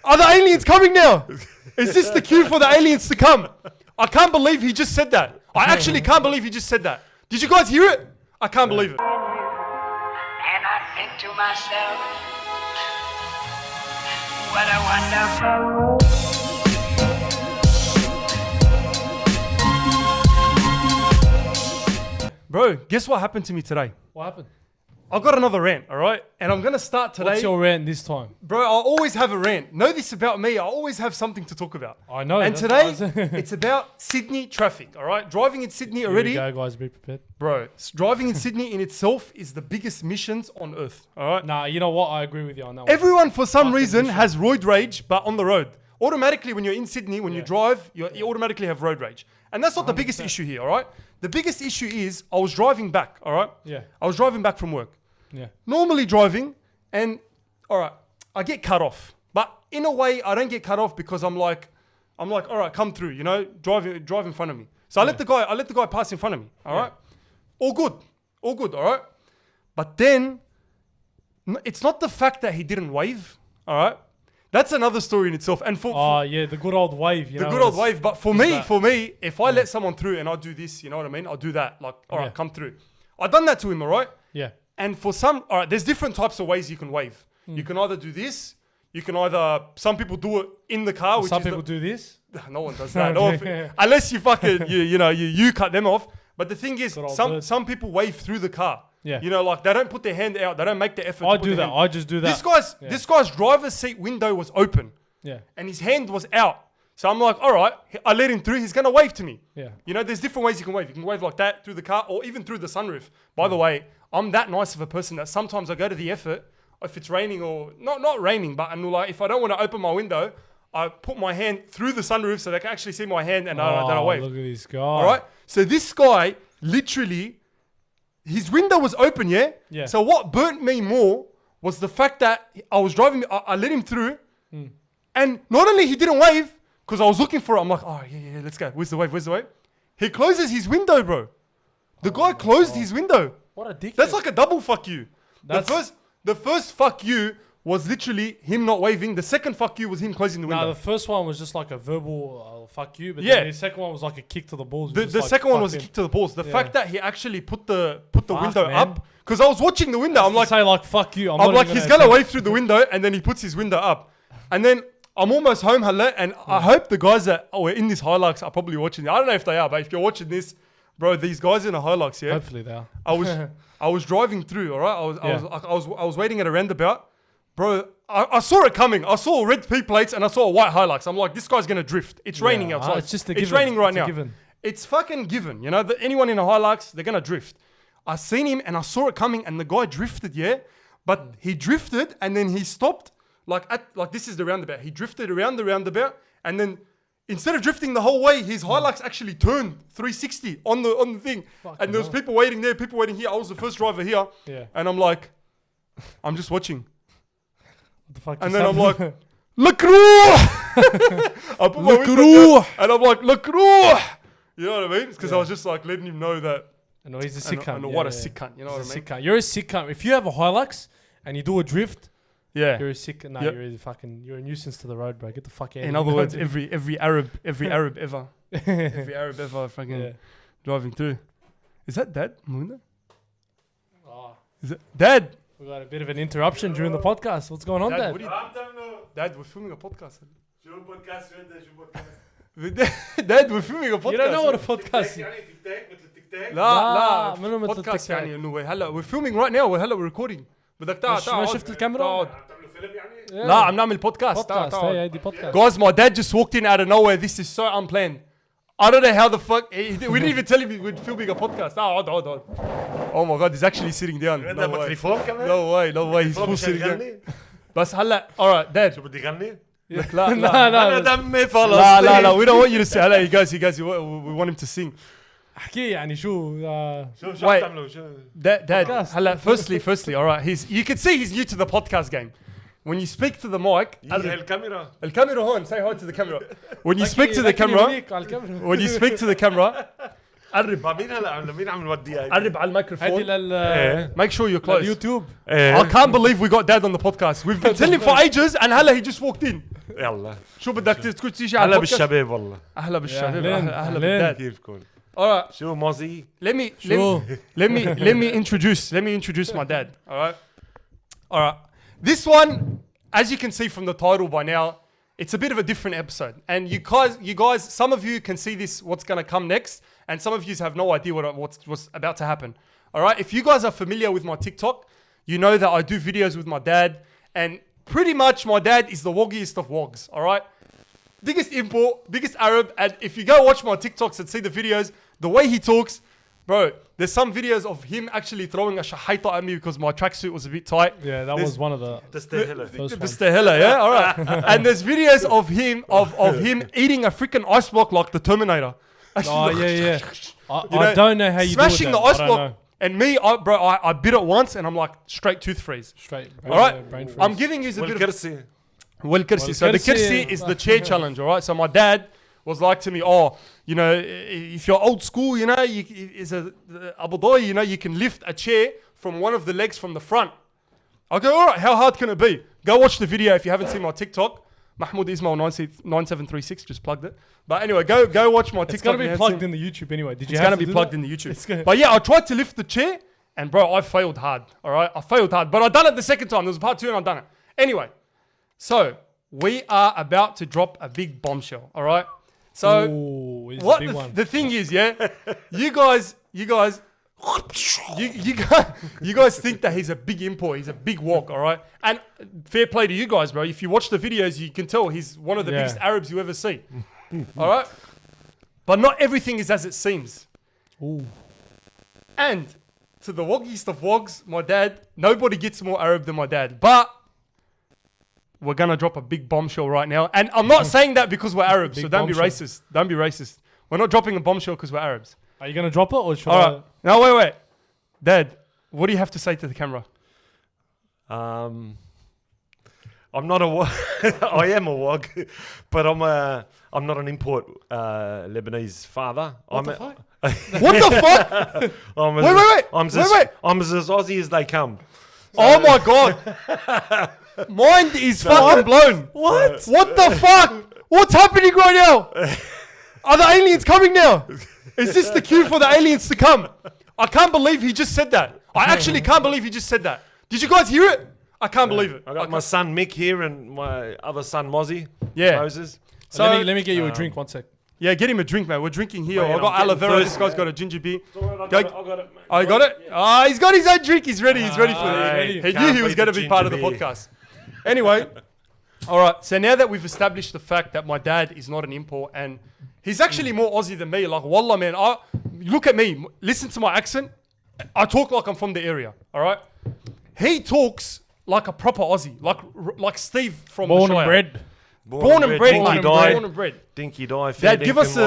Are the aliens coming now? Is this the cue for the aliens to come? I can't believe he just said that. I actually can't believe he just said that. Did you guys hear it? I can't believe it. And I think to myself, what a wonderful world. Bro, guess what happened to me today? What happened? I got another rant, all right? And I'm going to start today. What's your rant this time? Bro, I always have a rant. Know this about me. I always have something to talk about. I know. And today, it's about Sydney traffic, all right? Driving in Sydney already. Here we go, guys. Be prepared. Bro, driving in Sydney in itself is the biggest missions on earth, all right? Nah, you know what? I agree with you on that one. Everyone, for some reason, has road rage, but on the road. Automatically, when you're in Sydney, when you drive, you automatically have road rage. And that's not 100%. The biggest issue here, all right? The biggest issue is I was driving back, all right? Yeah. I was driving back from work. Yeah. Normally driving, and all right, I get cut off. But in a way, I don't get cut off because I'm like, all right, come through, you know, drive in front of me. So I let the guy pass in front of me. All right, all good, all right. But then, it's not the fact that he didn't wave. All right, that's another story in itself. And for the good old wave. You know, good old wave. But for me, if I let someone through and I do this, you know what I mean? I'll do that. Like, all right, come through. I done that to him. All right. Yeah. And for some, all right, there's different types of ways you can wave. You can either do this. You can either, some people do it in the car. Some people do this. No one does that. Unless you fucking, you cut them off. But the thing is, some people wave through the car. Yeah. You know, like they don't put their hand out. They don't make the effort. I do that. I just do that. This guy's driver's seat window was open. Yeah. And his hand was out. So I'm like, all right, I let him through. He's going to wave to me. Yeah. You know, there's different ways you can wave. You can wave like that through the car or even through the sunroof. By the way, I'm that nice of a person that sometimes I go to the effort, if it's raining or not raining, but I'm like, if I don't want to open my window, I put my hand through the sunroof so they can actually see my hand and then I wave. Look at this guy. All right. So this guy literally, his window was open, yeah? Yeah. So what burnt me more was the fact that I was driving, I let him through and not only he didn't wave, because I was looking for it. I'm like, oh, yeah, let's go. Where's the wave? He closes his window, bro. The guy closed his window. What a dickhead. That's like a double fuck you. The first fuck you was literally him not waving. The second fuck you was him closing the window. No, the first one was just like a verbal fuck you. But then the second one was like a kick to the balls. The second one was a kick to the balls. The fact that he actually put the window up. Because I was watching the window. I'm like, say like, fuck you. I'm like, he's going to wave through the window. And then he puts his window up. And then I'm almost home, and I hope the guys that were in this Hilux are probably watching. I don't know if they are, but if you're watching this, bro, these guys in a Hilux, yeah. Hopefully they are. I was driving through, all right. I was waiting at a roundabout, bro. I saw it coming. I saw red P plates and I saw a white Hilux. I'm like, this guy's gonna drift. It's raining outside. It's just it's raining right now. Given. It's fucking given. You know, anyone in a Hilux, they're gonna drift. I seen him and I saw it coming, and the guy drifted, yeah. But he drifted and then he stopped. Like this is the roundabout. He drifted around the roundabout, and then instead of drifting the whole way, his Hilux actually turned 360 on the thing. Fucking and there was people waiting there, people waiting here. I was the first driver here. Yeah. And I'm like, I'm just watching. What the fuck? And then I'm like, Lacroix! I put my window down, and I'm like, Lacroix! You know what I mean? Because I was just like letting him know that. I know he's a sick cunt. What a sick cunt. You know what I mean? Sick cunt. You're a sick cunt. If you have a Hilux and you do a drift, yeah, you're a sick. No, you're a nuisance to the road, bro. Get the fuck out. In other words, every Arab ever, fucking driving through. Is that Dad, Munda? Oh. Is it Dad? We got a bit of an interruption during the podcast. What's going on, Dad? Dad, we're filming a podcast. Dad, we're filming a podcast. You don't know what a podcast is. لا podcast يعني انه هلا we're filming right now. هلا we're recording. بدك ما شفت الكاميرا؟ لا عم نعمل بودكاست. هي دي بودكاست. Guys, my dad just walked in out of nowhere. This is so unplanned. I don't know how the fuck. We didn't even tell him we're filming a podcast. اقعد. Oh my god, he's actually sitting down. No way. He's full sitting down. بس هلا alright, Dad. شو بدي غني؟ لا أنا دمي فلسطين. لا. We don't want you to say. هلا you guys, we want him to sing. احكي يعني شو بتعملوا شو Dad هلا firstly alright, you can see he's new to the podcast game. When you speak to the mic, الكاميرا هون, say hi to the camera. When you speak to the camera, قرب. مين عم نودي هاي؟ قرب على الميكروفون. هذه Make sure you're close. اليوتيوب. I can't believe we got Dad on the podcast. We've been telling him for ages and هلا he just walked in. يلا شو بدك تقول تيجي على هلا البودكاست؟ بالشباب والله اهلا بالشباب أهلين. اهلا أهلين. بالداد. كيفكم Alright, شو موزي let me introduce my dad. Alright. This one, as you can see from the title by now, it's a bit of a different episode. And you guys, some of you can see this, what's gonna come next, and some of you have no idea what's about to happen. Alright, if you guys are familiar with my TikTok, you know that I do videos with my dad, and pretty much my dad is the woggiest of wogs. Alright, biggest import, biggest Arab, and if you go watch my TikToks and see the videos, the way he talks, bro, there's some videos of him actually throwing a shahaita at me because my tracksuit was a bit tight. Yeah, that was one of the first ones. Mr. Hiller, yeah? All right. And there's videos of him eating a freaking ice block like the Terminator. Oh, yeah. You know, I don't know how you smashing do it. the ice block. And me, I bit it once and I'm like, straight tooth freeze. Straight. All right? Brain freeze. I'm giving you a bit of... والكرسي Well, Kirsi. So the Kirsi is the chair challenge, all right? So my dad was like to me, you know, if you're old school, you know, Abu Dhabi, you know, you can lift a chair from one of the legs from the front. I go, all right, how hard can it be? Go watch the video if you haven't seen my TikTok. Mahmoud Ismail 9736, just plugged it. But anyway, go watch my TikTok. It's going to be plugged in the YouTube anyway. Did you It's have going to to be do plugged that? in the YouTube. But yeah, I tried to lift the chair and bro, I failed hard, all right? I failed hard, but I done it the second time. There was part 2 and I done it. Anyway, so we are about to drop a big bombshell, all right? So Ooh, it's a what big one. the thing is, yeah, you guys you guys think that he's a big import, he's a big walk, all right? And fair play to you guys, bro. If you watch the videos, you can tell he's one of the biggest Arabs you ever see, all right? But not everything is as it seems. Ooh. And to the woggiest of wogs, my dad, nobody gets more Arab than my dad. But we're going to drop a big bombshell right now. And I'm not saying that because we're Arabs, so don't be racist. Don't be racist. We're not dropping a bombshell because we're Arabs. Are you going to drop it or should All right. No, wait. Dad, what do you have to say to the camera? I'm not a wog. I am a wog, but I'm not an import Lebanese father. What the fuck? Wait. I'm as Aussie as they come. Oh my God. Mind is fucking blown. What the fuck? What's happening right now? Are the aliens coming now? Is this the cue for the aliens to come? I can't believe he just said that. I actually can't believe he just said that. Did you guys hear it? I can't believe it. I got my son Mick here and my other son Mozzie. Yeah. Moses. So let me get you a drink 1 sec. Yeah, get him a drink, man. We're drinking here. Wait, I got I'm aloe getting vera. first, This guy's got a ginger beer. I got it, mate. Oh, you got it? Ah, he's got his own drink. He's ready. He's ready for it. He Can't knew he was beat going to the be part of the ginger beer. podcast. Anyway, all right. So now that we've established the fact that my dad is not an import and he's actually more Aussie than me. Like, wallah, man. Look at me. Listen to my accent. I talk like I'm from the area. All right. He talks like a proper Aussie, like Steve from Born the and Shire. bred. Born and bred, Dinky mate. die. Born and bred. Dinky die. Fair Dad, give us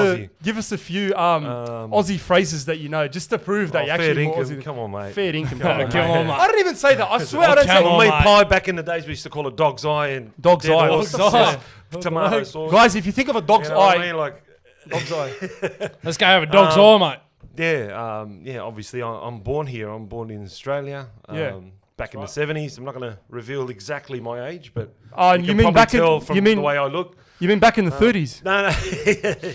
a few Aussie phrases that you know, just to prove that you're fair actually more dinkum. Aussie. Come on, mate. Fair income. Come on, mate. I don't even say that. I swear I don't say come that. on, Meat mate. pie back in the days we used to call it dog's eye and Dog's dead eye. horse Dog's eye. tomato sauce. Guys, if you think of a dog's You know what I eye, mean? Like, dog's eye. Let's go have a dog's eye, mate. yeah. Obviously, I'm born here. I'm born in Australia. Yeah. Back in the 70s. I'm not going to reveal exactly my age, but You can mean probably back in tell from the way I look. You mean back in the 30s? No.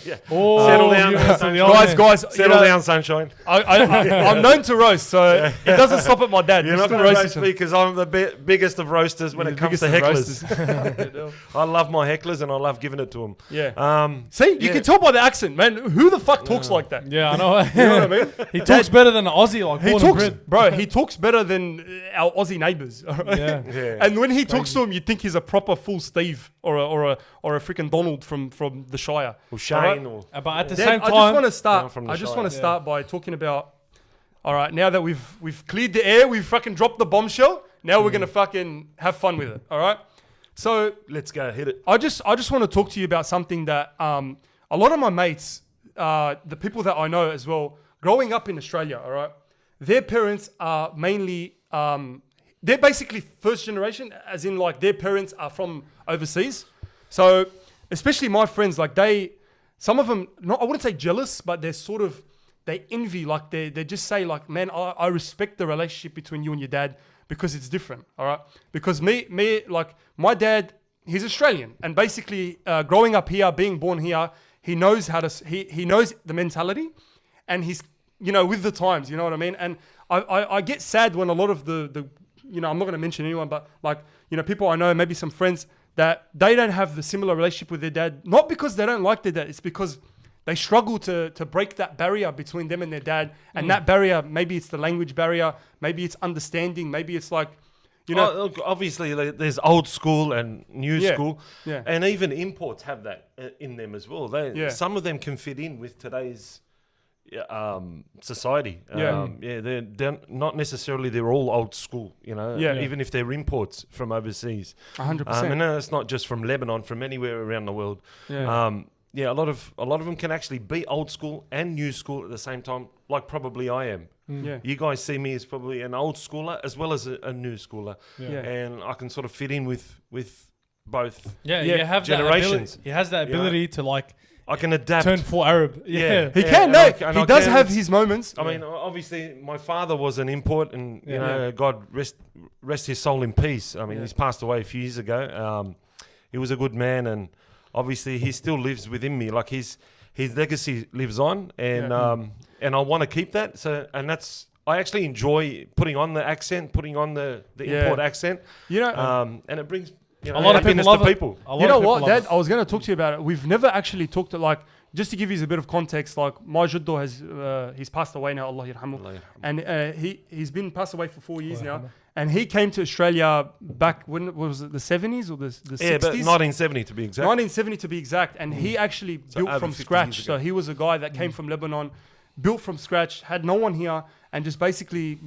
Yeah. Oh, Settle down, you went to the old Guys, man. guys, you Settle know, down, sunshine. I'm known to roast, so it doesn't stop at my dad. You're not going to roast me because I'm the biggest of roasters when it comes to hecklers. I love my hecklers and I love giving it to them. Yeah. See, you can tell by the accent, man. Who the fuck talks like that? Yeah, I know. You know what I mean? He talks better than an Aussie, like He born and talks, bred. bro. He talks better than our Aussie neighbours. Yeah. Yeah. And when he talks to him, you think he's a proper full Steve or a freaking Donald from the Shire. Or Shane or... But at the Then same I time, just want to start. from the I just Shire. want to start by talking about. All right, now that we've cleared the air, we've fucking dropped the bombshell. Now we're gonna fucking have fun with it. All right. So Let's go, hit it. I just want to talk to you about something that a lot of my mates, the people that I know as well, growing up in Australia. All right, their parents are mainly they're basically first generation, as in like their parents are from overseas. So especially my friends, like some of them, I wouldn't say jealous, but they're sort of, they envy, like they just say like, man, I respect the relationship between you and your dad because it's different, all right? Because me, like my dad he's Australian, and basically growing up here, being born here, he knows how to he knows the mentality, and he's with the times. You know what I mean? And I get sad when a lot of the I'm not going to mention anyone, but like people I know, maybe some friends, that they don't have the similar relationship with their dad, not because they don't like their dad, it's because they struggle to break that barrier between them and their dad. And that barrier, maybe it's the language barrier, maybe it's understanding, maybe it's like, Look, obviously there's old school and new school, Yeah. and even imports have that in them as well. Some of them can fit in with today's society. They're not necessarily, they're all old school, even if they're imports from overseas. 100%. And it's not just from Lebanon, from anywhere around the world. A lot of them can actually be old school and new school at the same time, like probably I am. Yeah. You guys see me as probably an old schooler as well as a new schooler, and I can sort of fit in with both. You have generations. He has that ability to like. I can adapt. Turn full Arab. Yeah. He can. He does have his moments. I mean, obviously, my father was an import, and God rest his soul in peace. I mean, he's passed away a few years ago. He was a good man, and obviously, he still lives within me. Like his legacy lives on, and I want to keep that. So, and I actually enjoy putting on the accent, putting on the import accent. And it brings. A lot of people love people. You know what, Dad? I was going to talk to you about it. We've never actually talked to, like, just to give you a bit of context, like, my Juddo he's passed away now, Allah yarhamu. And he's been passed away for 4 years now. And he came to Australia back when, was it the 70s or the 60s? Yeah, but 1970 to be exact. 1970 to be exact. And he actually built from scratch. So he was a guy that came from Lebanon, built from scratch, had no one here, and just basically,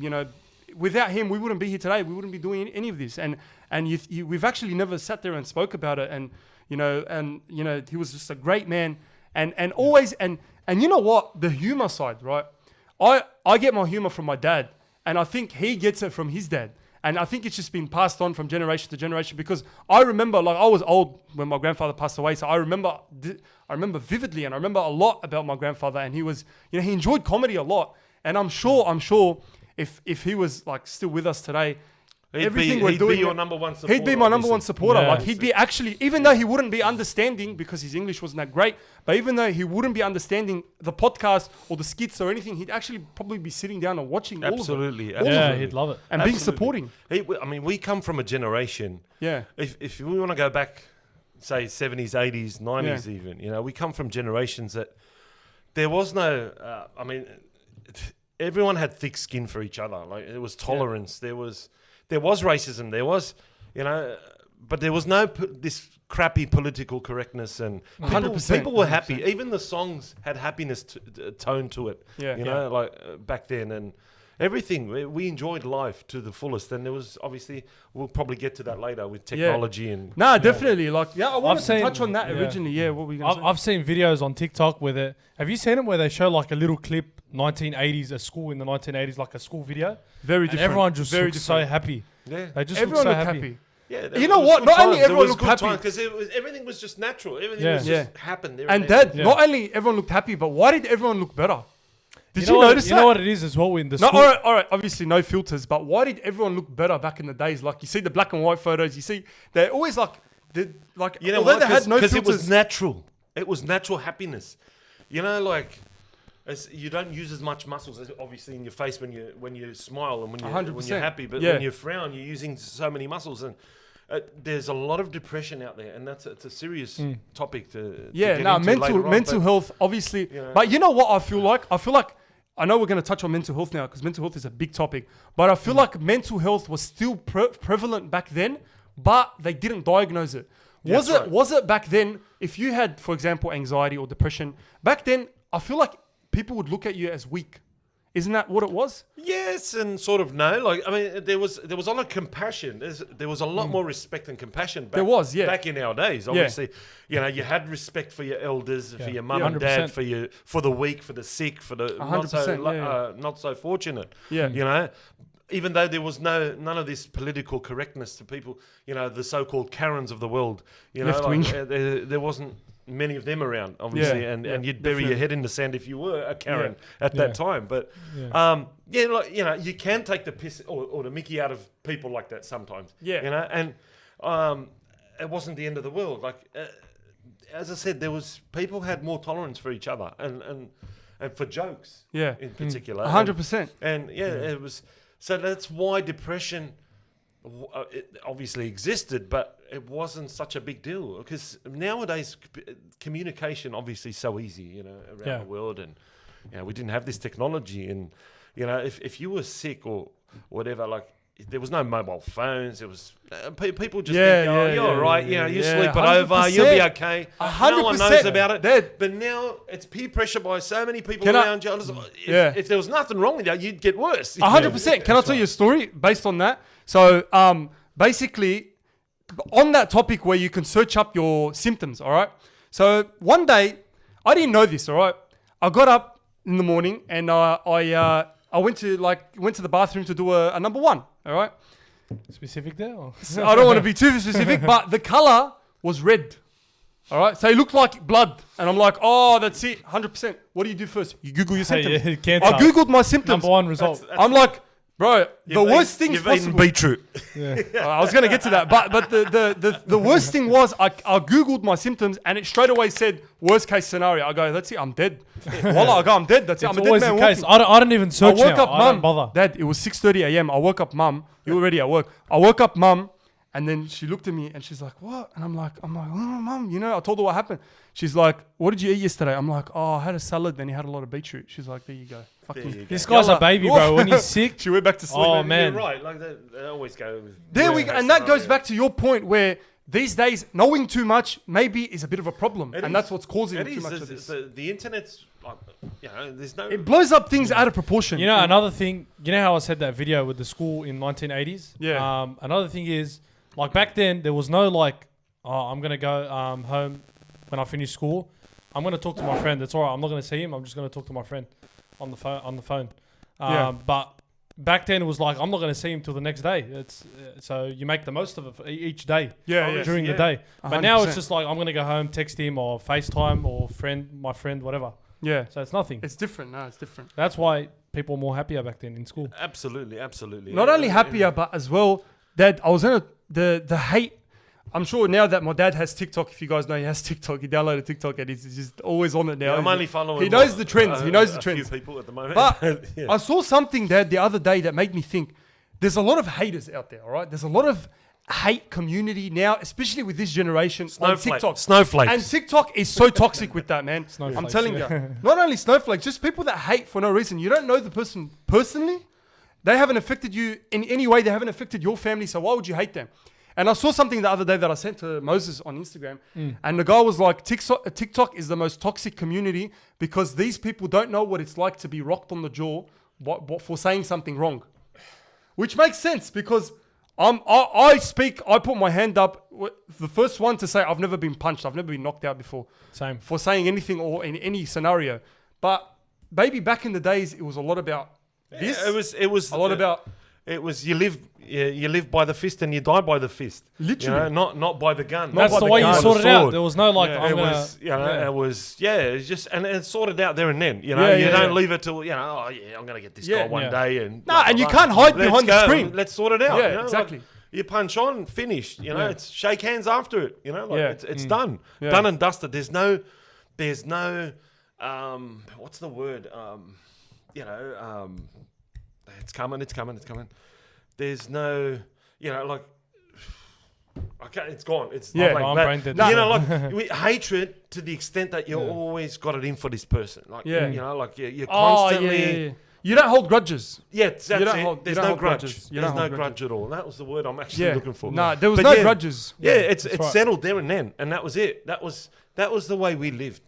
without him, we wouldn't be here today. We wouldn't be doing any of this. And we've actually never sat there and spoke about it. And he was just a great man. And always and you know what? The humor side, right? I get my humor from my dad, and I think he gets it from his dad. And I think it's just been passed on from generation to generation, because I remember, like, I was old when my grandfather passed away, so I remember vividly, and I remember a lot about my grandfather. And he was, he enjoyed comedy a lot. And I'm sure if he was like still with us today, he'd be your number one supporter. He'd be my number one supporter. Yeah. Like, he'd be actually, even though he wouldn't be understanding because his English wasn't that great, but even though he wouldn't be understanding the podcast or the skits or anything, he'd actually probably be sitting down and watching all of it. Absolutely. He'd love it. And being supporting. We come from a generation. Yeah. If we want to go back, say 70s, 80s, 90s even, we come from generations that there was no, everyone had thick skin for each other. Like, there was tolerance. There was racism. There was, but there was no this crappy political correctness, and 100%. people were happy. Even the songs had happiness tone to it. Back then, and everything. We enjoyed life to the fullest, and there was obviously, we'll probably get to that later with technology and. Definitely. Like, I wanted to touch on that originally. Yeah, what were you going to say? I've seen videos on TikTok where have you seen it where they show like a little clip, 1980s, a school in the 1980s, like a school video? Very different. Everyone just looks so happy. Yeah, they just everyone look so looked happy. Yeah, you know what? Not only everyone looked happy, because everything was just natural. Everything was just happened. And Dad, not only everyone looked happy, but why did everyone look better? Did you notice that? You know what it is as well in the school? All right. Obviously, no filters. But why did everyone look better back in the days? Like, you see the black and white photos. You see they're always like, although they had no filters, because it was natural. It was natural happiness. You don't use as much muscles, obviously, in your face when you smile and when you're happy. But when you frown, you're using so many muscles, and there's a lot of depression out there, and it's a serious topic to get into mental health, obviously. But you know what I feel like? I know we're going to touch on mental health now, because mental health is a big topic. But I feel like mental health was still prevalent back then, but they didn't diagnose it. Was it back then? If you had, for example, anxiety or depression back then, I feel like people would look at you as weak. Isn't that what it was? Yes, and sort of no. Like, I mean, there was a lot of compassion. There was a lot more respect and compassion back in our days. Obviously, you had respect for your elders, for your mum and dad, for the weak, for the sick, for the not so fortunate. Yeah. Even though there was none of this political correctness to people, the so-called Karens of the world, there wasn't many of them around, obviously, and you'd bury your head in the sand if you were a Karen at that time. But you can take the piss or the mickey out of people like that sometimes. Yeah. it wasn't the end of the world. Like, as I said, people had more tolerance for each other and for jokes. Yeah. In particular. 100%. And it was. So that's why depression it obviously existed, but it wasn't such a big deal because nowadays communication obviously is so easy, around the world, and we didn't have this technology, and if you were sick or whatever, like there was no mobile phones. It was people just think, you're all right, you sleep it over, you'll be okay. 100%. No one knows about it. Dead. But now it's peer pressure by so many people around you. If there was nothing wrong with you, you'd get worse. 100%. Can I tell you a story based on that? So basically, on that topic where you can search up your symptoms, all right? So one day, I didn't know this, all right? I got up in the morning and I went to the bathroom to do a number one, all right? Specific there? Or? So I don't want to be too specific, but the color was red. All right, so it looked like blood, and I'm like, oh, that's it, 100%. What do you do first? You Google your symptoms. Yeah, cancer. I Googled my symptoms. Number one result. I'm like, bro, the worst thing you've possible. eaten beetroot. I was gonna get to that, but the worst thing was I Googled my symptoms, and it straight away said worst case scenario. I go, that's it, I'm dead. Voila, I go, I'm dead. That's it. It's I'm a dead always man the case. walking. I don't even search I woke now. up, I don't mum. bother. Dad, it was 6:30 a.m. I woke up, mum. You were already at work. I woke up, mum, and then she looked at me and she's like, "What?" And I'm like, "Oh, mum, I told her what happened." She's like, "What did you eat yesterday?" I'm like, "Oh, I had a salad. Then you had a lot of beetroot." She's like, "There you go." Fucking. This guy's a baby, bro. When he's sick, She went back to sleep. Oh, man. You're right. Like they always go. There we go, and that goes back to your point where these days knowing too much maybe is a bit of a problem, and that's what's causing too much of this. The internet's, there's no. It blows up things out of proportion. another thing, how I said that video with the school in 1980s? Yeah. Another thing is, like back then, there was no like, oh, I'm going to go home when I finish school. I'm going to talk to my friend. That's all right. I'm not going to see him. I'm just going to talk to my friend on the phone. But back then it was like, I'm not going to see him till the next day. It's so you make the most of it for each day during the day. But now it's just like, I'm going to go home, text him or FaceTime or my friend, whatever. Yeah. So it's nothing. It's different. No, it's different. That's why people were more happier back then in school. Absolutely. Not only happier, but as well, that I was in the hate. I'm sure now that my dad has TikTok, if you guys know he has TikTok, he downloaded TikTok and he's just always on it now. I'm only following. He knows the trends. He knows the a trends. few people at the moment. But I saw something, Dad, the other day that made me think there's a lot of haters out there, all right? There's a lot of hate community now, especially with this generation on TikTok. Snowflakes. And TikTok is so toxic with that, man. I'm telling you. Not only snowflakes, just people that hate for no reason. You don't know the person personally. They haven't affected you in any way. They haven't affected your family. So why would you hate them? And I saw something the other day that I sent to Moses on Instagram. And the guy was like, TikTok is the most toxic community because these people don't know what it's like to be rocked on the jaw for saying something wrong. Which makes sense because I put my hand up, the first one to say I've never been punched, I've never been knocked out before. Same. For saying anything or in any scenario. But baby, back in the days, it was a lot about this. It was a lot about. It was you live by the fist and you die by the fist. Literally, not by the gun. That's the way you sorted it out. There was no like. It was just and it's sorted out there and then. You don't leave it till I'm gonna get this guy one day and and you can't hide behind the screen. Let's sort it out. Yeah, exactly. Like, you punch on, finished. It's shake hands after it. It's done, Yeah. done and dusted. There's no, what's the word? It's coming. There's no, okay, it's gone. It's Yeah. not I'm like brain dead. that. Hatred to the extent that you always got it in for this person. Like, you're constantly. You don't hold grudges. Yeah, that's don't it. hold- There's you don't no hold grudge. grudges. You There's don't no hold grudge at all. That was the word I'm actually looking for. No, there was But no grudges. Yeah, it's right. settled there and then, and that was it. That was the way we lived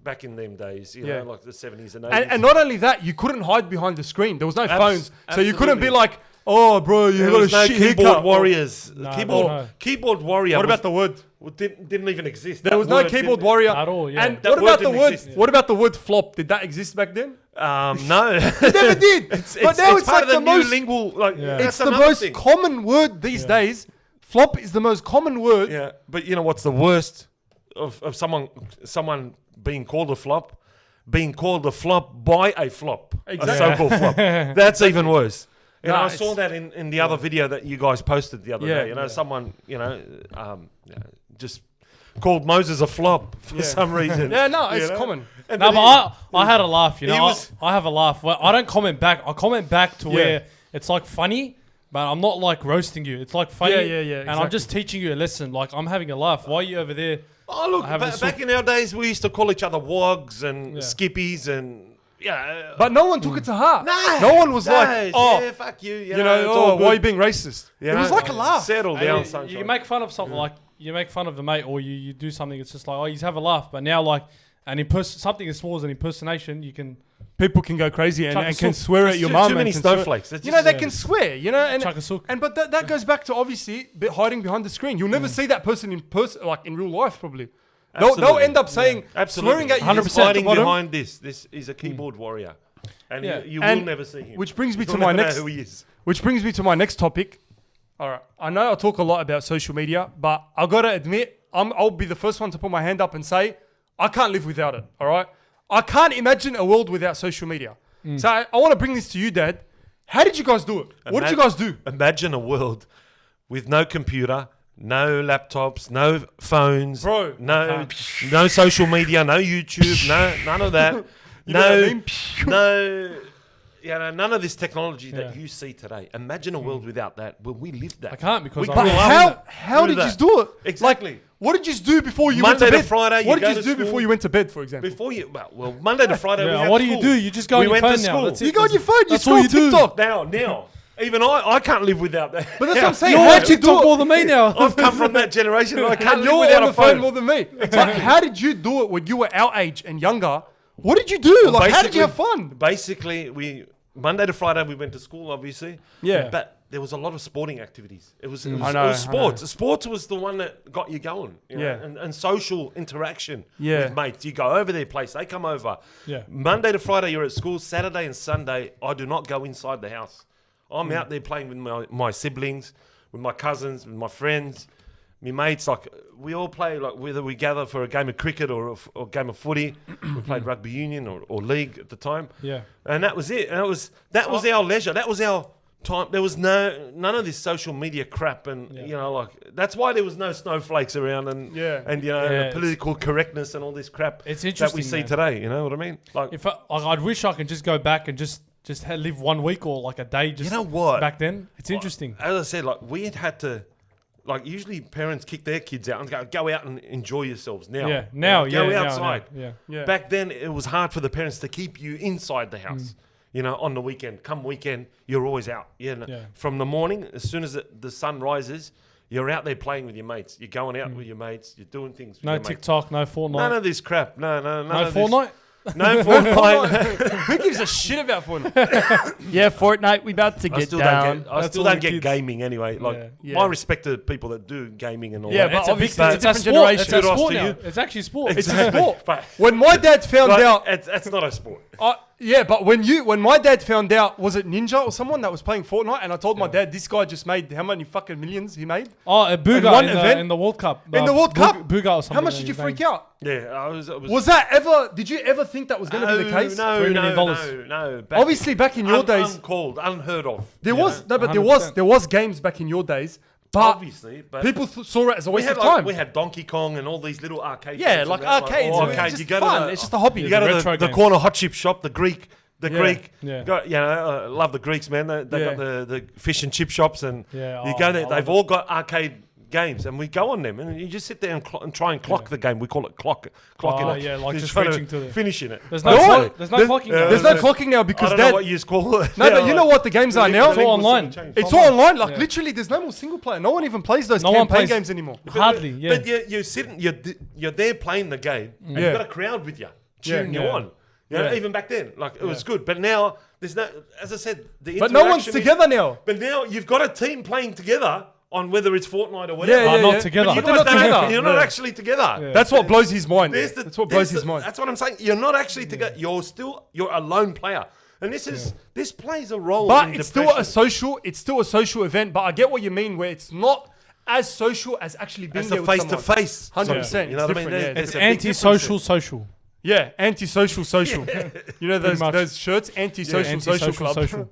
back in them days. Like the 70s and 80s. And not only that, you couldn't hide behind the screen. There was no phones, so you couldn't be absolutely. like, "Oh, bro, you There got a was no shit keyboard haircut." warriors. No. Keyboard warrior. What about the word? Didn't even exist. There was no keyboard warrior At all, yeah. And That what about word the didn't word? exist. What about the word flop? Did that exist back then? No. It never did. But now it's part like of the new most. lingual. Like It's that's the another most thing. common word these days. Flop is the most common word. Yeah, but you know what's the worst of someone being called a flop? Being called a flop by a flop, Exactly. a so-called flop. That's even worse. You know, Nah, I saw that in the other video that you guys posted the other Yeah, day. You know, yeah. someone, just called Moses a flop for some reason. Yeah, no, You it's know? common. And No, then but I had a laugh. You he know, was- I have a laugh. Well, I don't comment back. I comment back to where it's like funny, but I'm not like roasting you. It's like funny. Yeah, And I'm exactly. just teaching you a lesson. Like I'm having a laugh. Why are you over there? Oh, look, I haven't back in our days, we used to call each other wogs and Yeah. skippies and, yeah. But no one took it to heart. Nah, no one was nah, like, oh, yeah, fuck you. you know, it's all why are you good. being racist? You It was know? like a laugh. Settle Hey, down, you sunshine. make fun of something like you make fun of the mate, or you do something. It's just like, oh, you have a laugh. But now like something as small as an impersonation, you can People can go crazy and, Chuck a and can sook. swear at It's your too- mum. too and many can swear- snowflakes. That's You know, just- they yeah. can swear, you know, and chuck a sook. but that goes back to obviously hiding behind the screen. You'll never see that person in person, like in real life, probably. They'll Absolutely. end up saying, Absolutely. swearing at you 100% He's from hiding the bottom. behind this. This is a keyboard warrior. And Yeah. you will And never see him. which brings me You'll to my never know next- who he is. Which brings me to my next topic. All right, I know I talk a lot about social media, but I gotta admit, I'll be the first one to put my hand up and say I can't live without it. All right, I can't imagine a world without social media. So I want to bring this to you, Dad. How did you guys do it? What did you guys do? Imagine a world with no computer, no laptops, no phones, Bro, no social media, no YouTube, none of that. You know what I mean? None of this technology that Yeah. you see today. Imagine a world without that. Well, we lived that. I can't because We I But grew grew up up in with that. how did Through you that. do it? Exactly. Like, what did you do before you Monday went to to bed? Friday, what you did go you to do before school. you went to bed, for example? Before you, well, Monday to Friday. Yeah, we had what do you school. do? You just go on We your went to phone now. school. That's it. You go on your phone, you That's scroll all you do. TikTok. Now, even I can't live without that. But that's what I'm saying. You're How'd watching you do TikTok it? more than me now. I've come from that generation. And I can't And live you're without on a the phone phone. more than me. But how did you do it when you were our age and younger? What did you do? Like, how did you have fun? Basically, Monday to Friday we went to school, obviously. Yeah. But there was a lot of sporting activities. It was I know, it was I sports. Sports was the one that got you going. You know, Yeah. and social interaction Yeah. with mates. You go over their place, they come over. Yeah. Monday to Friday you're at school. Saturday and Sunday I do not go inside the house. I'm out there playing with my siblings, with my cousins, with my friends. My mates, like we all play, like whether we gather for a game of cricket or a game of footy, we played rugby union or league at the time, Yeah. and that was it. And that was our leisure. That was our time. There was none of this social media crap, and Yeah. you know, like that's why there was no snowflakes around, and Yeah. and you know, Yeah, the political correctness and all this crap It's that we interesting, see man. today. You know what I mean? Like, If I'd wish I could just go back and just live 1 week or like a day. Just you know what? back then, it's interesting. As I said, like we had to. Like usually, parents kick their kids out and go out and enjoy yourselves. Now, Yeah. Now. go Yeah. outside. Yeah. Yeah. Back then, it was hard for the parents to keep you inside the Mm. house. You know, on the weekend, come weekend, you're always out. You know, Yeah. from the morning, as soon as the sun rises, you're out there playing with your mates. You're going out with your mates. You're doing things. With Mm. No your mates. TikTok. No Fortnite. None of this crap. No, none no of this. Fortnite. No Fortnite. Who gives a shit about Fortnite? Yeah, Fortnite, we about to I get still down. don't get. I That's still all don't the get kids. gaming anyway. Like Yeah. my respect to people that do gaming and all Yeah, that. but It's a big. obviously It's it's a a different sport. generation. It's a Kudos sport to now. you. It's actually sport. It's a sport. But- When my dad found But out, that's not a sport. yeah, but when my dad found out, was it Ninja or someone that was playing Fortnite? And I told my dad, this guy just made how many fucking millions he made? Oh, a Booga one in event? the World Cup. In the World Cup? Booga or something. How much did you freak out? Yeah, I was. Was that ever? Did you ever think that was going to be the case? No, $3 no, million. no. Back Obviously, back in your days, uncalled, unheard of. there you was know? no, but 100%. there was games back in your days, but Obviously, but people saw it as a we waste had of time. we had Donkey Kong and all these little arcade. Yeah, games like around, arcades. oh, It's arcade. just You go fun. to the, It's just a hobby. You Yeah, go the to retro the games. corner hot chip shop, the Greek. Yeah. Greek, Yeah. you know, I love the Greeks, man. They Yeah. got the fish and chip shops, and Yeah, you oh, go there. I They've love all got arcade games, and we go on them, and you just sit there and try and clock the game. We call it clocking Oh, it. yeah, like You're just trying reaching to the- finishing it. There's no clock. There's no clocking. now. There's no clocking now I because don't know Dad. what you call it. No, Yeah, but you know what the games are now? It's all online. It's all online. Like Yeah. literally, there's no more single player. No one even plays those No one campaign plays- games anymore. Hardly. Yeah. But you're sitting, you're there playing the game, and Yeah. you've got a crowd with you, cheering you Yeah. on. You know, Yeah. even back then, like it was good. But now there's no, as I said, the But no one's interaction is- together now. But now you've got a team playing together on whether it's Fortnite or whatever. Yeah, yeah, not yeah. together. But You you guys guys don't together. actually- you're not Yeah. actually together. Yeah. That's what blows his mind. There's the- That's what there's blows his the- mind. That's what I'm saying. You're not actually together. You're a lone player, and this plays a role. But in it's still a depression. social. It's still a social event. But I get what you mean, where it's not as social as actually being It's there the with face to someone. face. 100%. You know what I mean? It's different, yeah. It's There's a big anti-social difference social. Yeah, anti-social social. You know Pretty much. those shirts, anti-social Yeah, social anti-social club. social.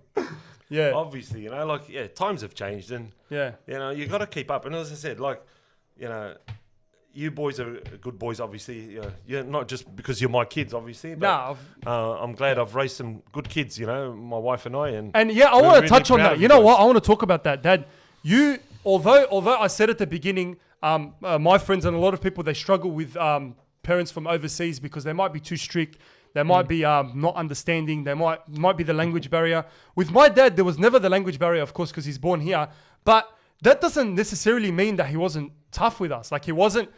Yeah. Obviously, you know, like, times have changed and, Yeah. you know, you got to keep up. And as I said, like, you know, you boys are good boys, obviously. You're not just because you're my kids, obviously. But, I'm glad I've raised some good kids, you know, my wife and I. And yeah, I we're want to really touch on proud that. of You know guys. what? I want to talk about that, Dad. You, although I said at the beginning, my friends and a lot of people, they struggle with parents from overseas because they might be too strict. They might be not understanding. They might be the language barrier. With my dad, there was never the language barrier, of course, because he's born here. But that doesn't necessarily mean that he wasn't tough with us. Like he wasn't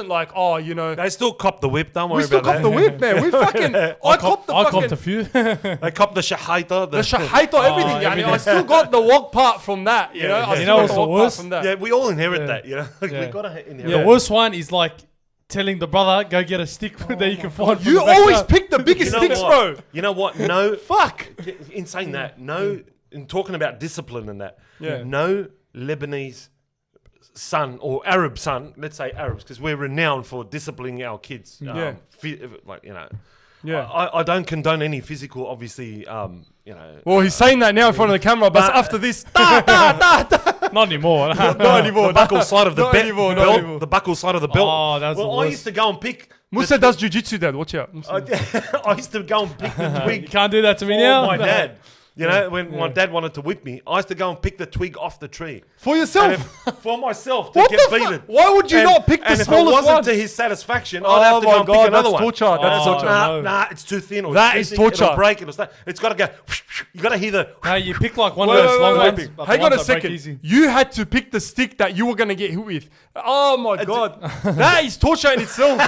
like, oh, you know. They still cop the whip, don't worry We still about cop that. the whip, man. We fucking. I copped the I fucking. copped a few. They cop the shahaita. The shahaita, everything. Yani. everything. I still got the walk part from that. You know, I yeah. still You know got what's the the walk part worst? from that. Yeah, we all inherit Yeah. that, you know. Like, Yeah. we got to inherit The that. worst one is like telling the brother, go get a stick that you can find. from You the always backyard. pick the biggest You know sticks, what? bro. You know what? No. Fuck. In saying that, no, in talking about discipline and that, Yeah. no Lebanese son or Arab son, let's say Arabs, because we're renowned for disciplining our kids. Yeah. Like, you know, Yeah. I don't condone any physical, obviously, you know. Well, he's saying that now in front of the camera, but after this, Not anymore. not anymore. The buckle side of the Not belt, anymore, not anymore. the buckle side of the belt. Oh, that's well, the I worst. used to go and pick. Musa does jiu-jitsu, Dad. Watch out. I used to go and pick the You twig can't do that to me for now. my dad. You know, when my dad wanted to whip me, I used to go and pick the twig off the tree. For And yourself. for myself to What get the beaten. fuck? Why would you not pick the and smallest if it wasn't one? to his satisfaction, I'd have to go and pick another that's one. torture. That's Oh, torture. no. Nah, it's too thin. Or That it's is too thick, torture. It'll break. It'll start. It's got to go. You got to hear the. No, you pick like one Wait, of those long wait, ones. wait. but the Hang on a ones that break second. easy. You had to pick the stick that you were going to get hit with. Oh my God. That is torture in itself.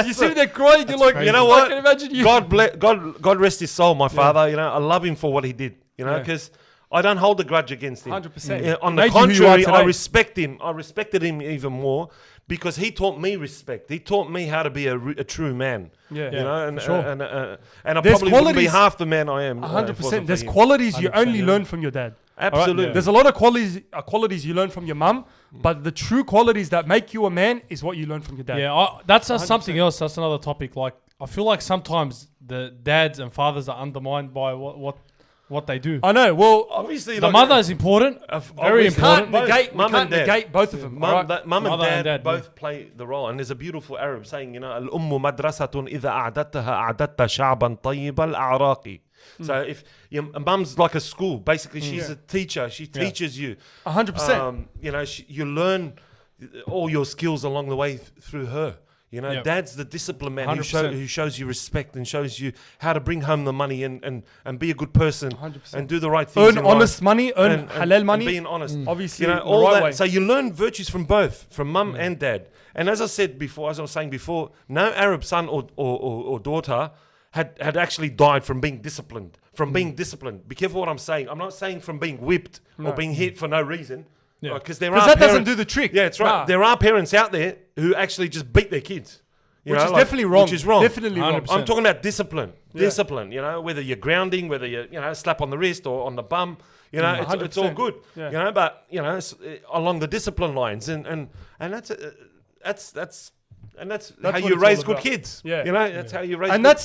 You see there crying, you're like, crazy. You know I what? can imagine you. God rest his soul, my father. You know, I love him for what he did. You know, Yeah. because I don't hold a grudge against him. 100%. Yeah, on It the made you who you are contrary, I today. respect him. I respected him even more because he taught me respect. He taught me how to be a true man. Yeah. You know, and for sure. and I There's probably wouldn't be qualities- half the man I am. 100%. There's quality. qualities you 100%, only yeah. learn from your dad. Absolutely. There's a lot of qualities you learn from your mum, but the true qualities that make you a man is what you learn from your dad. Yeah, that's something else. That's another topic. Like, I feel like sometimes the dads and fathers are undermined by what they do. I know. Well, Obviously, The like, mother is important, very obviously. important. Both, negate, mum we can't and dad. negate both of them. alright? Mum and Mother and dad dad, both play the role, and there's a beautiful Arab saying, you know, الأم مدرسة إذا أعددتها أعددت شعبا طيب الأعراق. So if your mum's like a school, basically she's a teacher. She teaches you. 100%. You know, you learn all your skills along the way through her. You know, Yep. dad's the discipline man 100%. who shows you respect and shows you how to bring home the money and be a good person 100%. and do the right things. Earn in honest life. money, earn And halal money. being honest. Obviously, You know, the all right that. way. So you learn virtues from both, from mum and dad. And as I said before, as I was saying before, no Arab son or daughter had actually died from being disciplined. From being disciplined. Be careful what I'm saying. I'm not saying from being whipped or being hit for no reason. Yeah. Because there Because are that doesn't parents- do the trick. Yeah, that's right. Nah. There are parents out there who actually just beat their kids. You Which know, is like- definitely wrong. Which is wrong. Definitely wrong. 100%. I'm talking about discipline. Yeah. Discipline, you know, whether you're grounding, whether you slap on the wrist or on the bum, you know, it's all 100%. good. Yeah. You know, but you know, it's, along the discipline lines, and that's how what you it's raise all good about. kids. Yeah. You know, that's how you raise. And good-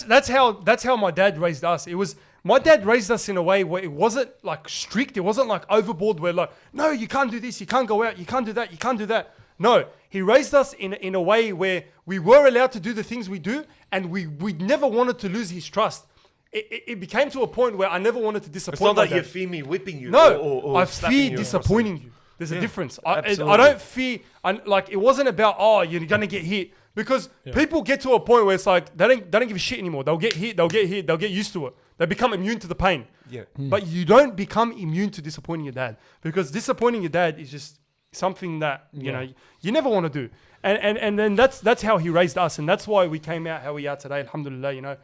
that's how my dad raised us. It was my dad raised us in a way where it wasn't like strict. It wasn't like overboard. Where like, no, you can't do this. You can't go out. You can't do that. You can't do that. No, he raised us in a way where we were allowed to do the things we do, and we never wanted to lose his trust. It became to a point where I never wanted to disappoint. it's not my that you dad. fear me whipping you. No, or I slapping fear you or disappointing you. There's a difference. I Absolutely. don't fear, like it wasn't about, oh, you're gonna get hit, because people get to a point where it's like they don't give a shit anymore. They'll get hit, they'll get used to it. They become immune to the pain. Yeah. But you don't become immune to disappointing your dad, because disappointing your dad is just something that you know you never want to do. And then that's how he raised us, and that's why we came out how we are today. Alhamdulillah, you know,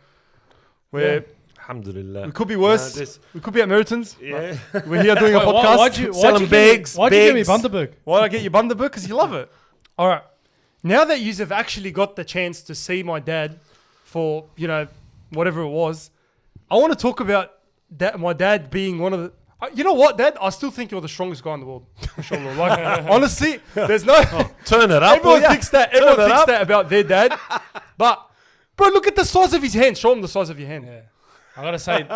where Alhamdulillah. we could be worse. this- We could be at Meritons. Yeah. We're here doing a Wait, podcast. why'd you Selling give bags, me, why'd you give me bags. Bundaberg? Why I get you Bundaberg? Because you love it. All right. Now that you have actually got the chance to see my dad for, you know, whatever it was, I want to talk about that. My dad being one of the. You know what, Dad? I still think you're the strongest guy in the world. Inshallah. Like, honestly, there's no. Turn it up. Everyone will ya? thinks that. Turn Everyone it thinks up. that about their dad. But, bro, look at the size of his hand. Show him the size of your hand. Yeah. I gotta say,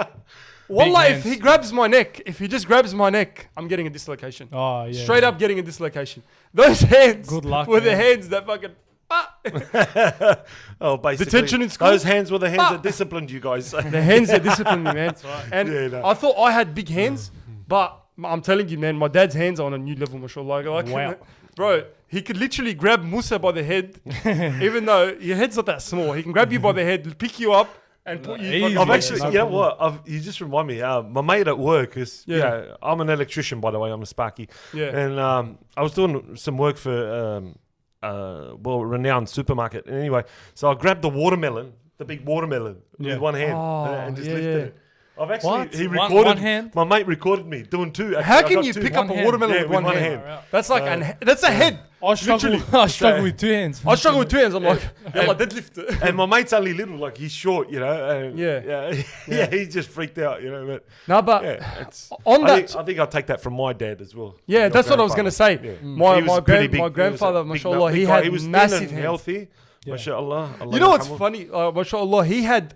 Wallah, if hands. he grabs my neck, if he just grabs my neck, I'm getting a dislocation. Oh yeah. Straight up getting a dislocation. Those hands Good luck, were the man. hands that fucking... Oh, basically. Detention in school? Those hands were the hands that disciplined you guys. The hands that disciplined me, man. And Yeah, no. I thought I had big hands, but I'm telling you, man, my dad's hands are on a new level, mashallah. Like, Wow. bro, he could literally grab Musa by the head, even though your head's not that small. He can grab you by the head, pick you up, and put you... Easy. fucking- I've Yeah, actually, no you know problem. what? You just remind me. My mate at work is, Yeah. I'm an electrician, by the way. I'm a Sparky. Yeah. And I was doing some work for, renowned supermarket. And anyway, so I grabbed the watermelon, the big watermelon, Yeah. with one hand Oh, and just yeah, lifted yeah. it. I've actually, What? he One- recorded, one hand? my mate recorded me doing two. How Actually, I can got you two. pick One up a hand. watermelon Yeah, with one hand? hand. That's like that's a head. I struggle. Literally. I struggle with 2 hands. I struggle with 2 hands. I'm like, yeah, like deadlift it. And my mate's only little, like he's short, you know. And Yeah. yeah, he just freaked out, you know. But No, but yeah, it's, on that, I think I'll take that from my dad as well. yeah, Your that's what I was gonna say. grandfather. Yeah. My He was my, pretty grand, big. my He was a grandfather, big mashallah, big he guy. had He was thin massive and hands. healthy. Yeah. Mashallah. Allah You know what's yarhamah. funny? Mashallah, he had,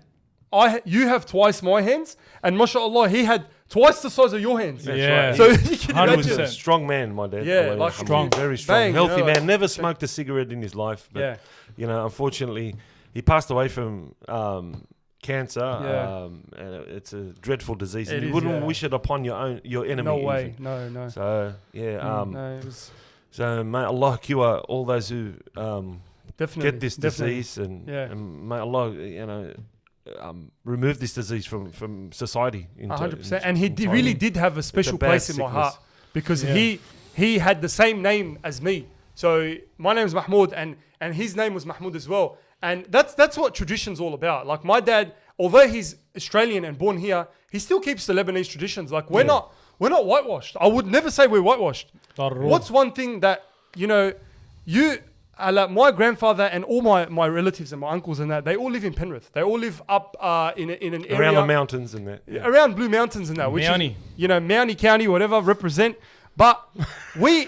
you have twice my hands, and mashallah, he had twice the size of your hands. That's Yeah. right. So He- you can 100%. He was imagine. a strong man, my dad. Yeah, Allah like yarhamah. strong. Very strong, Bang, you healthy know, like- man. Never smoked a cigarette in his life. But, Yeah. you know, unfortunately, he passed away from cancer. Yeah. And it's a dreadful disease, It and you is, wouldn't yeah. wish it upon your enemy. No way. even. No, no. So yeah. No, it was So may Allah cure all those who definitely get this definitely. disease, and, Yeah. and may Allah, you know, remove this disease from society. 100%. And he really did have a special bad place in my sickness. heart because Yeah. he had the same name as me. So my name's Mahmoud and his name was Mahmoud as well. And that's what tradition's all about. Like my dad, although he's Australian and born here, he still keeps the Lebanese traditions. Like we're not whitewashed. I would never say we're whitewashed. What's one thing that, you know, like my grandfather and all my relatives and my uncles and that, they all live in Penrith. They all live up in an area around the mountains and that. Yeah. around Blue Mountains and that, which Mountie. is, you know, Mountie County, whatever, represent. But we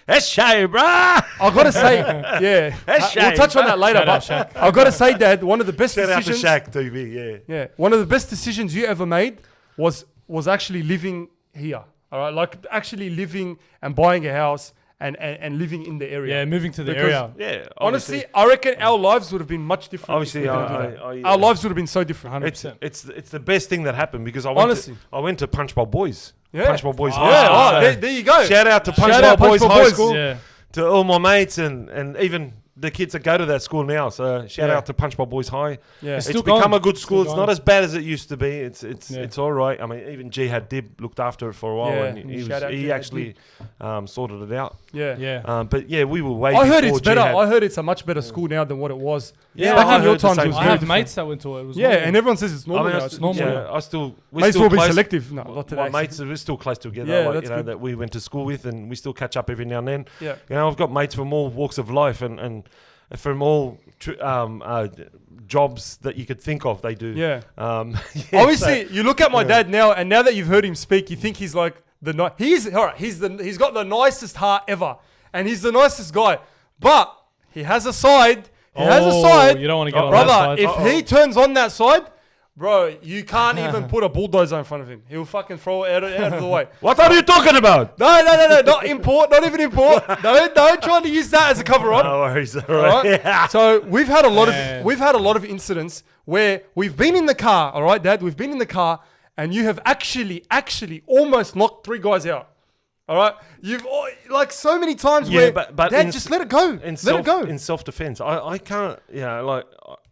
That's shay, bruh. I gotta say, yeah, That's we'll shame. touch on that later. Shout out, But I gotta say, Dad, one of the best Shout out to decisions, Shaq TV. Yeah. yeah, one of the best decisions you ever made was actually living here. All right, like actually living and buying a house and living in the area. Yeah, moving to the Because- area. Yeah. Honestly, I reckon our lives would have been much different. if Obviously, we didn't do that. I- Our lives would have been so different. 100%. it's the best thing that happened because Honestly. I went to Punchbowl Boys. Yeah. Punchbowl Boys Ah. High Yeah, School. oh, So there you go. shout out to Shout Punchbowl out Boys Punchbowl High Boys. School. Yeah. To all my mates and even the kids that go to that school now. So shout Yeah. out to Punchbowl Boys High. Yeah. It's It's still become going. a good school. Still It's not going. as bad as it used to be. It's Yeah. it's all right. I mean, even Jihad Dib looked after it for a while, Yeah, and shout out he Jihad actually sorted it out. Yeah. Yeah. But yeah, we were way. I heard before it's better. Jihad. I heard it's a much better school now than what it was. Yeah, back I in your heard the times, same it was I very have different. mates that went to it. It was Yeah, normal. and everyone says it's normal I mean, now. it's It's normal. normal. Yeah, I still. May as still well be close. selective. No, not today. My mates are still close together. Yeah, like, that's you know, good. that we went to school with, and we still catch up every now and then. Yeah. You know, I've got mates from all walks of life and from all jobs that you could think of. They do. Yeah. Yeah, Obviously, so- you look at my dad now, and now that you've heard him speak, you think he's like he's all right. He's got the nicest heart ever, and he's the nicest guy. But he has a side. He has a side. You don't want to get on Brother, that side. if he turns on that side, bro, you can't even put a bulldozer in front of him. He'll fucking throw it out of the way. What are you talking about? No, not import, not even import. Don't try to use that as a cover on. No worries. All All right. right? So we've had a lot Man. of incidents where we've been in the car, all right, Dad, we've been in the car and you have actually almost knocked 3 guys out. All right? You've like so many times Yeah, where but Dad, in just s- let it go. In Let it go. In self-defense, I can't. Yeah, like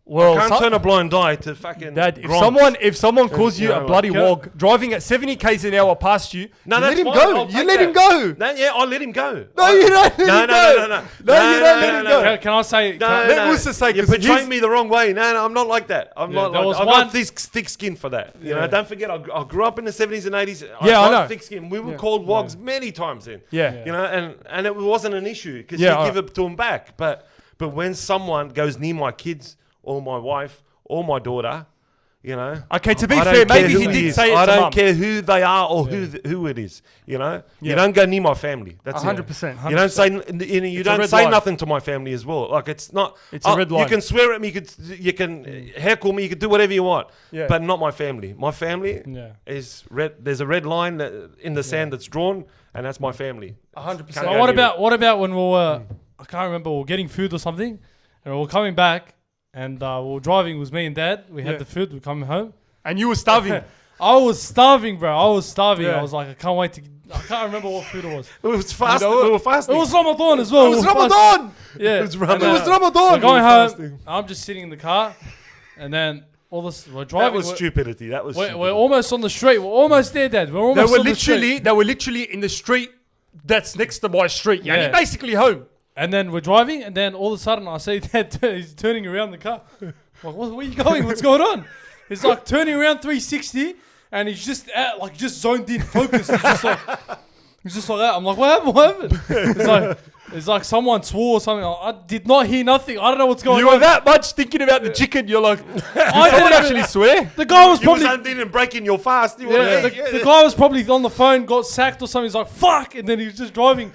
Well, I can't so- turn a blind eye to fucking. Dad, Gronk. if someone calls you you a know, bloody like- wog driving at 70 k's an hour past you, No, you that's let him fine. go. I'll You take let that. him go. No, yeah, I'll let him go. No, you don't let him No, go. no. No, you don't let him go. Can I say? No, can- Let Musa say, you 'cause portrayed he's- me the wrong way. No, I'm not like that. I'm Yeah, not there like was that. I've one- got thick skin for that. You Yeah. know, don't forget, I grew up in the 70s and 80s. Yeah, I got know. thick skin. We were Yeah. called wogs many times then. Yeah. You know, and it wasn't an issue because Yeah, you give it to them back. But when someone goes near my kids or my wife or my daughter, You know. Okay, to be I don't fair, care maybe who he did is. say it I to don't mum. care who they are or who it is. You know. Yeah. You don't go near my family. That's it. 100%. You don't say you It's a don't red say line. nothing to my family as well. Like it's not. It's a red line. You can swear at me. You can heckle me. You can do whatever you want. Yeah. But not my family. My family is red. There's a red line in the sand that's drawn, and that's my family. 100%. So what about when we were? I can't remember. We were getting food or something, and we were coming back, and we were driving. It was me and Dad. We had the food. We were coming home. And you were starving. I was starving, bro. I was starving. Yeah. I was like, I can't wait to. I can't remember what food it was. It was fast. You know we were fasting. It was Ramadan as well. It was Ramadan. Yeah. It was Ramadan. It was Ramadan. We're going We were home. fasting. I'm just sitting in the car, and then all this. We're That driving. was stupidity. That was. We're stupidity. almost on the street. We're almost there, Dad. We're almost on the street. They were literally in the street that's next to my street. Yeah. Yeah. Basically home. And then we're driving, and then all of a sudden I see Dad. He's turning around the car. I'm like, where are you going? What's going on? He's like turning around 360, and he's just just zoned in, focused. He's just like that. I'm like, what happened? What happened? It's like someone swore or something. I did not hear nothing. I don't know what's going You on. were that much thinking about the chicken. You're like, I someone didn't actually swear. The guy was You probably. didn't break in your fast. You Yeah, were, the guy was probably on the phone, got sacked or something. He's like, fuck, and then he was just driving.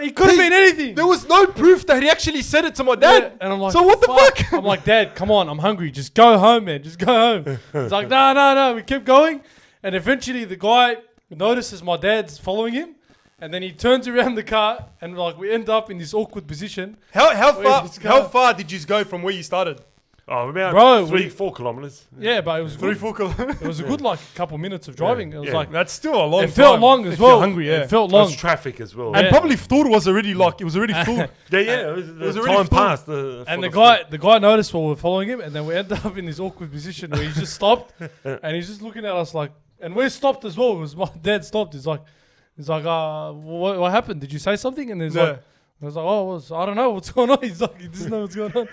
He could have been anything. There was no proof that he actually said it to my dad. Yeah, and I'm like, so what the fuck? I'm like, Dad, come on, I'm hungry. Just go home, man. Just go home. He's like, no. We kept going, and eventually the guy notices my dad's following him, and then he turns around the car, and like we end up in this awkward position. How far did you go from where you started? Oh, about Bro, 3-4 kilometers. Yeah, but it was good. 3-4 kilometers. It was a good like couple minutes of driving. It was like That's still a long time. it felt long as if well. You're hungry, yeah. It felt Long. long. Traffic as well. And Yeah. probably Thor was already like, it was already full. Yeah. It was already time full. passed. And the guy noticed while we were following him, and then we ended up in this awkward position where he just stopped, and he's just looking at us like, and we're stopped as well because my dad stopped. He's like, what happened? Did you say something? And he's like, I was like, I don't know what's going on. He's like, he doesn't know what's going on.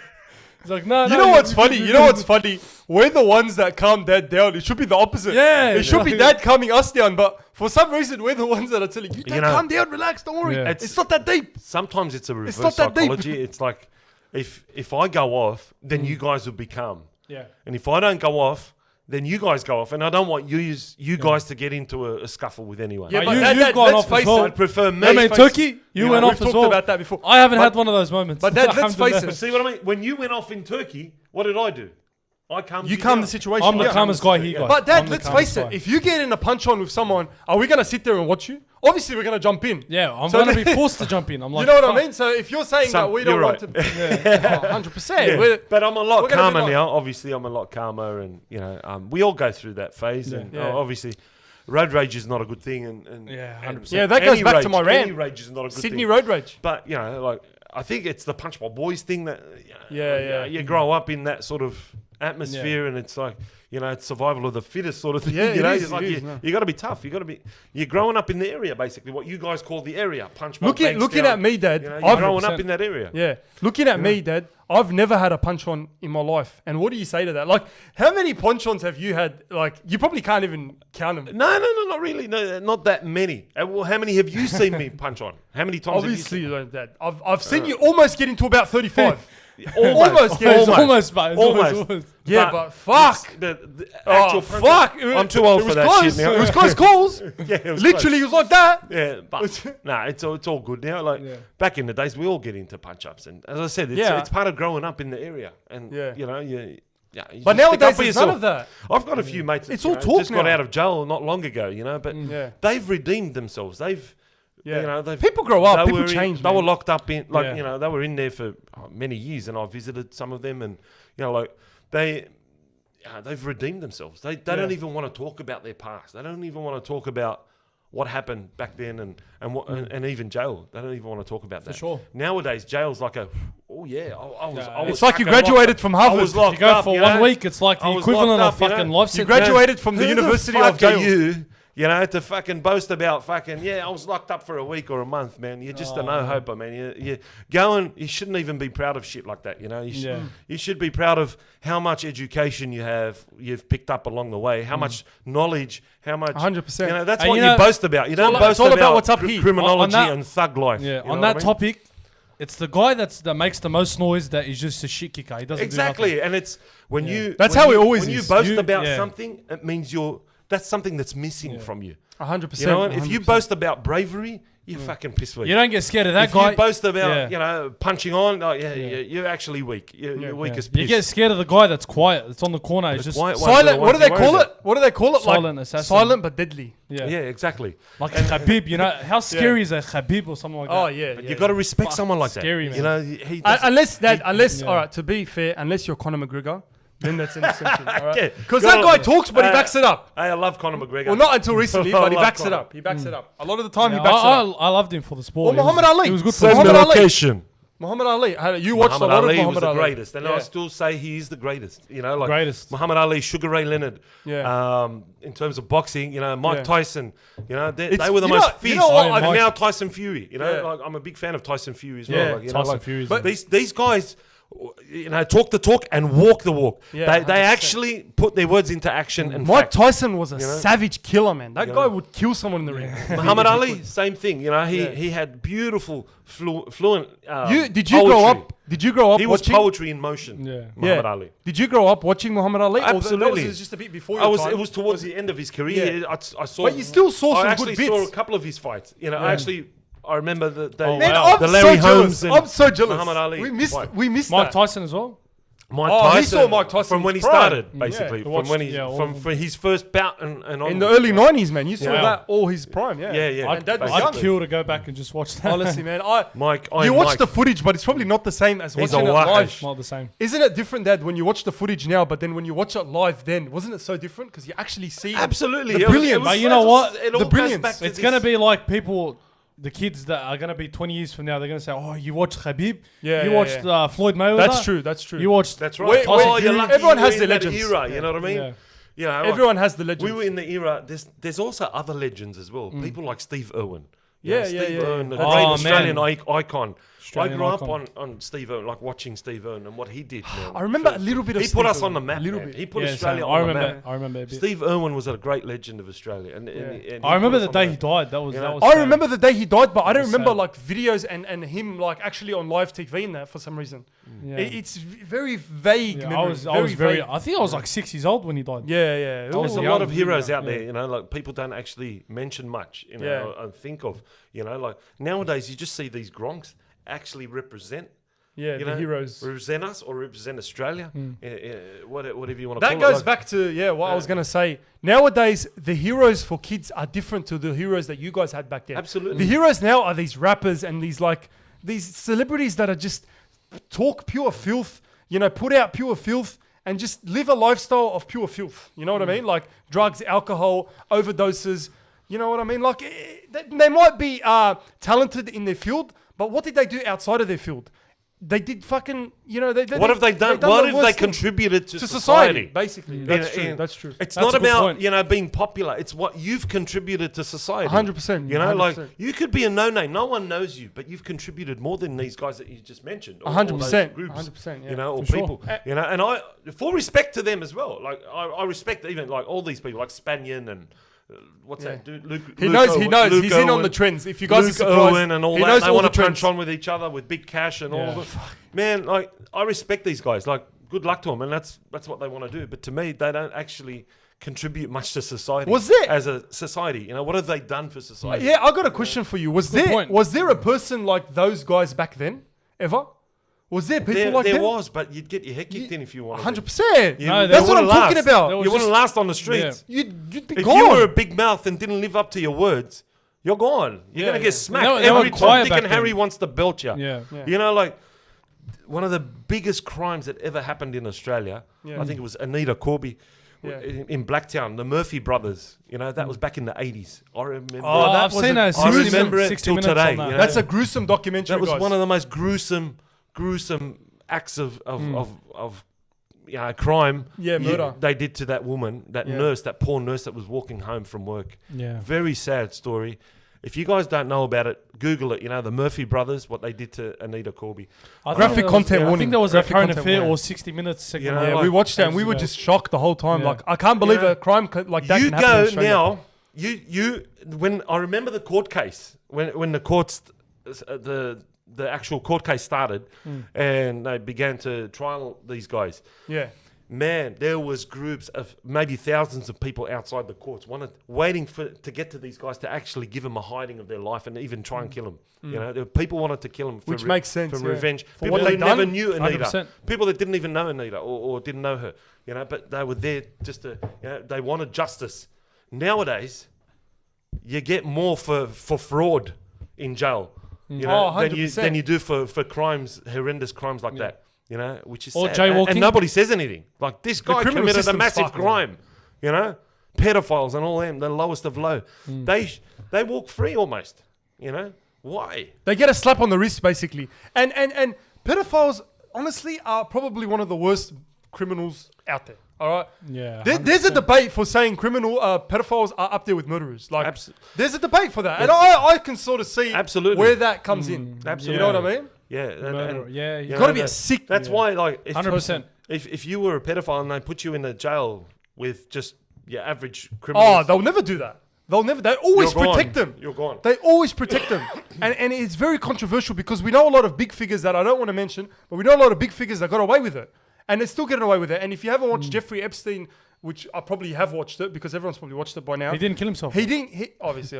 He's like, no. You know what's funny? You know what's funny? We're the ones that calm dad down. It should be the opposite. Yeah. It should be dad calming us down, but for some reason we're the ones that are telling you, dad, You know- calm down, relax, don't worry. Yeah. It's not that deep. Sometimes it's a reverse not that deep. psychology. It's like if I go off, then you guys will be calm. Yeah. And if I don't go off, then you guys go off. And I don't want you guys to get into a scuffle with anyone. Yeah, But but you've gone let's off as face well. it. I'd prefer me. I mean, Turkey, you went We've off as talked well. about that before. I haven't But- had one of those moments. But Dad, let's face it. See what I mean? When you went off in Turkey, what did I do? I calmed You you calm down. the situation. I'm the down. calmest guy here, guys. But Dad, I'm the let's calmest face it. guy. If you get in a punch on with someone, are we gonna sit there and watch you? Obviously, we're gonna jump in. Yeah, I'm So going to be then- forced to jump in. I'm like, You know what fuck. I mean? So if you're saying Some- that we don't you're want right. to, 100%. Yeah, we're- but I'm a lot we're gonna be calmer like- now. Obviously, I'm a lot calmer, and we all go through that phase. And Yeah. obviously, road rage is not a good thing. And Yeah, and 100%. Yeah, that goes any back rage, to my rant. Any rage is not a good Sydney thing. road rage. But I think it's the Punchbowl boys thing that Yeah. you grow up in that sort of atmosphere, and it's like it's survival of the fittest sort of thing. Yeah, it is, It's like it is, no. you got to be tough. You're growing up in the area, basically. What you guys call the area, Punchbowl. Looking at me, Dad, you're I've growing up in that area. Yeah. Looking at me, Dad, I've never had a punch on in my life. And what do you say to that? Like, how many punch ons have you had? Like, you probably can't even count them. No, not really. No, not that many. Well, how many have you seen me punch on? How many times? Obviously, Dad. I've seen you almost get into about 35. Have you seen? Almost, yeah. It's almost, mate. It's Almost. Yeah, but fuck. The Oh, actual fuck. I'm too old It for was that close. shit now. It was close calls. Yeah, it was Literally, it was like that. close. Yeah, but it's all good now. Like back in the days, we all get into punch ups, and as I said, it's part of growing up in the area, and Yeah. you But just stick up nowadays, for there's none yourself. of that. I've got a few mates. It's that, all talk just got now. out of jail not long ago, but Yeah. they've redeemed themselves. They've they've People grow up. they People were change. They were man. locked up in Yeah. they were in there for many years, and I visited some of them, and they've redeemed themselves. They don't even want to talk about their past. They don't even want to talk about what happened back then, and even jail. They don't even want to talk about that. sure. Nowadays, jail's like I was. It's like you fucking locked graduated up. from I Harvard. was You locked go up, for you 1 know? week, it's like I the was equivalent locked of up, fucking you know? life You sentence. graduated from the Who University the of fuck Jail. are you to fucking boast about fucking, I was locked up for a week or a month, man. You're just a no-hoper, man. You go and you shouldn't even be proud of shit like that, You should be proud of how much education you've picked up along the way, how much knowledge, how much... 100%. That's And what you you know, boast about. You don't boast all about about what's up here. criminology On that- and thug life. Yeah, you on know that what I mean? topic, it's the guy that makes the most noise that is just a shit kicker. He doesn't Exactly, do nothing. and it's when you. That's when how you, it always when is. you boast You- about yeah. something, it means that's something that's missing from you. 100%. You know, and if you boast about bravery, you're fucking piss weak. You don't get scared of that if guy. you boast about, Yeah. you know, punching on, you're actually weak. You're weak as piss. You get scared of the guy that's quiet. That's on the corner. He's just quiet ones are Silent. the What do ones they who call worries it? What do they call it? Silent like assassin. silent but deadly. yeah. Yeah, exactly. Like a Khabib. You know how scary is a Khabib or something like that? Oh yeah. But you got to respect someone like scary, that. man. You know, he does, Unless Yeah. all right. To be fair, unless you're Conor McGregor, then that's an exception. All right. Yeah. Because that Gotta- guy talks, but he backs it up. Hey, I love Conor McGregor. Well, not until recently, I but he love backs it Conor. up. He backs it up. A lot of the time, Yeah, he backs it up. I loved him for the sport. Well, He was- Muhammad Ali. He was good for Same the Muhammad sport. Ali. location. Muhammad Ali. You watched Muhammad a lot Ali of Muhammad was the Ali. greatest, and Yeah. I still say he is the greatest. You know, like Greatest. Muhammad Ali, Sugar Ray Leonard. Yeah. In terms of boxing, you know, Mike Yeah. Tyson. You know, they It's- were the you most know- fierce. you know what, and Mike- now Tyson Fury. You know, Yeah. like I'm a big fan of Tyson Fury as Yeah, well. Like, you know, Tyson like, Fury's but- these guys, you know, talk the talk and walk the walk. Yeah, they 100%. actually put their words into action and Mike fact. Tyson was a You know? savage killer, man. That You guy know? would kill someone in the ring. Muhammad Ali, same thing. You know, Yeah. he had beautiful, fluent. Did you grow poetry. up? Did you grow up He was watching? poetry in motion. Yeah. Muhammad Ali. Did you grow up watching Muhammad Ali? Or Absolutely. that was just a bit before your time? It was towards the end of his career. Yeah. I saw. But you still saw some I good actually saw bits. a couple of his fights. You know, I remember the Oh, Man, wow. I'm the Larry so Holmes jealous. and I'm so jealous. Muhammad Ali fight. We missed Mike that. Tyson as well. Mike Oh, he Tyson, saw Mike Tyson from in when he his prime. started, basically, Yeah. from Watched- when he yeah, all from of them. for his first bout and In on the early 90s, man. You saw Yeah. that all his prime, yeah. Yeah, yeah. And Dad was I'd young. I'd kill to go back and just watch that. Honestly, man. Mike. You watch Mike. the footage, but it's probably not the same as He's watching a it wahash. live. Not the same. Isn't it different, Dad, when you watch the footage now, but then when you watch it live then? Wasn't it so different? Because you actually see Absolutely, the it was- brilliance. it was- But you know what? It all The goes brilliance. back to It's this- gonna be like people, the kids that are gonna be 20 years from now. They're gonna say, "Oh, you watched Khabib? Yeah, you yeah, watched yeah. Floyd Mayweather? That's true, that's true. You watched? That's Wait, right. wait, Oh, you- you're lucky everyone you has were their in that legends. era. You know what I mean? Yeah. You know, like, Everyone has the legends. we were in the era. There's also other legends as well. People like Steve Irwin. Yeah, yeah, Steve yeah, Irwin, yeah. the Oh, great man. Australian icon. Australian I grew icon. up on Steve Irwin, like watching Steve Irwin and what he did. Man. I remember a little bit of He Steve put us Irwin. on the map. A little man. bit. He put Yeah, Australia same. on I the remember. map. I remember a bit. Steve Irwin was a great legend of Australia, and he I remember put the us day on he map. died. That was. You That know? was. I sad. remember the day he died, but I don't That's remember sad. like videos and him like actually on live TV and that for some reason. Yeah. It's very vague. Yeah, memory, I was very. vague. I think I was like 6 years old when he died. Yeah, yeah. I was There's a young, lot of really heroes young, out there, yeah. you know, like people don't actually mention much, you know, Yeah. and think of, you know, like nowadays you just see these gronks actually represent, Yeah, you the know, heroes. represent us or represent Australia, whatever you want to That call goes it. like- back to what I was gonna say. Nowadays, the heroes for kids are different to the heroes that you guys had back then. Absolutely. The heroes now are these rappers and these celebrities that are just talk pure filth, put out pure filth and just live a lifestyle of pure filth. You know what I mean? Like drugs, alcohol, overdoses. You know what I mean? Like they might be talented in their field, but what did they do outside of their field? They did fucking, What have they done? the What have worst they thing contributed to society? Basically, that's true. And That's true. It's That's not a good about point. being popular. It's what you've contributed to society. 100%, You know, like 100%. you could be a no-name. No one knows you, but you've contributed more than these guys that you just mentioned. or 100%, those groups, 100%, yeah, You know, or for sure. people. You know, and I full respect to them as well. Like I respect even like all these people, like Spanian and. What's Yeah. that dude? Luke, He Luke knows. Owen- He knows. Luke He's in on Owen, the trends. If you guys are Luke surprised, Owen and all he that. knows They all want the to punch trends. on with each other with big cash and all Yeah. of it. Man, like I respect these guys. Like, good luck to them, and that's what they want to do. But to me, they don't actually contribute much to society. Was there- as a society? You know, what have they done for society? Yeah, I got a question for you. Was Good there point. was there a person like those guys back then ever? Was there people like there them? was, but you'd get your head kicked in if you wanted. 100%. You- No, you there That's what I'm wouldn't talking last. about. There was You wouldn't just- last on the streets. You'd be If gone. you were a big mouth and didn't live up to your words, you're gone. You're Yeah, gonna yeah. get smacked They were every quiet time. Dick back and Harry then. wants to belt you. Yeah. Yeah. You know, like one of the biggest crimes that ever happened in Australia. Yeah. I think it was Anita Corby. Yeah. In Blacktown, the Murphy brothers, that was back in the 80s. I remember. Oh, that I've was seen a- that. I 60 remember minutes, it 60 till minutes today, on that. you know? That's a gruesome documentary. That was guys. one of the most gruesome acts of crime. Yeah, murder. They did to that woman, that Yeah. nurse, that poor nurse that was walking home from work. Yeah. Very sad story. If you guys don't know about it, Google it. The Murphy brothers, what they did to Anita Corby. I think Graphic there was- content I warning. think there was Graphic a current content affair warning. or 60 minutes segment. You know, on Yeah, that. we watched that and we ages were ago. just shocked the whole time. Yeah. Like, I can't believe Yeah. a crime like that You can happen in go Australia. now. You when I remember the court case when the courts the actual court case started, and they began to trial these guys. Yeah. Man, there was groups of maybe thousands of people outside the courts waiting to get to these guys to actually give them a hiding of their life and even try and kill them. You know, people wanted to kill them for Which makes sense, for yeah. revenge. For People what they that never done, knew Anita, 100%. people that didn't even know Anita or didn't know her. You know, but they were there just to. You know, they wanted justice. Nowadays, you get more for fraud in jail. You know, 100%. than you do for crimes, horrendous crimes like that. You know, which is Or sad. jaywalking. And nobody says anything. Like, this guy criminal committed a system's massive fucked, crime. You know, pedophiles and all them, the lowest of low. They walk free almost. You know, why? They get a slap on the wrist, basically. And pedophiles, honestly, are probably one of the worst criminals out there. All right? Yeah. There's a 100%. debate for saying pedophiles are up there with murderers. Like, Abs- there's a debate for that. And I can sort of see Absolutely. where that comes in. Absolutely. You know what I mean? Yeah. and- Murder. and, Yeah. you Yeah. know, Got to be a that- sick... That's why, like, if 100%. if you were a pedophile and they put you in the jail with just your average Oh, criminals, they'll never do that. They always You're gone. protect them. You're gone. They always protect them. And it's very controversial because we know a lot of big figures that I don't want to mention, but we know a lot of big figures that got away with it. And they're still getting away with it. And if you haven't watched Jeffrey Epstein, which I probably have watched it because everyone's probably watched it by now. He didn't kill himself. He didn't. Obviously.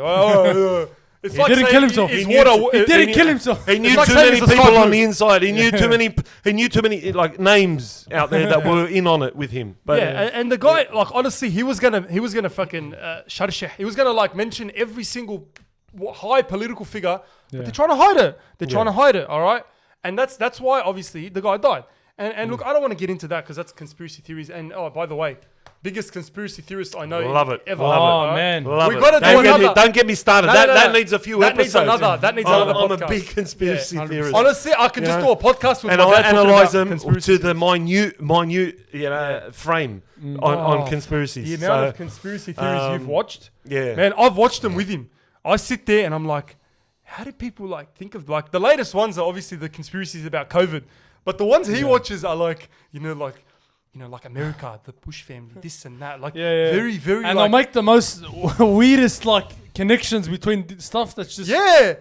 It's He didn't kill himself. He He didn't kill himself. He knew like too saying many he's a people sniper. on the inside. He knew too many. He knew too many like names out there that were in on it with him. But Yeah, and the guy, like, honestly, he was gonna fucking he was gonna like mention every single high political figure, but they're trying to hide it. They're trying to hide it. All right, and that's why obviously the guy died. And look, I don't want to get into that because that's conspiracy theories. And oh, by the way, biggest conspiracy theorist I know Love it. ever. Love it. Oh, alright? man. Love We it. gotta do Don't get me- another. Don't get me started. No, That no. needs a few That needs episodes. another- that needs another I'm a podcast. big conspiracy Yeah, theorist. Honestly, I could just do a podcast with And my I dad talking analyze about them conspiracy to the theories. minute, frame on Oh, conspiracies. The amount So, of conspiracy theories you've watched, yeah. man, I've watched them with him. I sit there and I'm like, how do people like think of like the latest ones are obviously the conspiracies about COVID, but the ones he watches are like like America, the Bush family, this and that, like very very And like, they'll make the most weirdest like connections between stuff that's just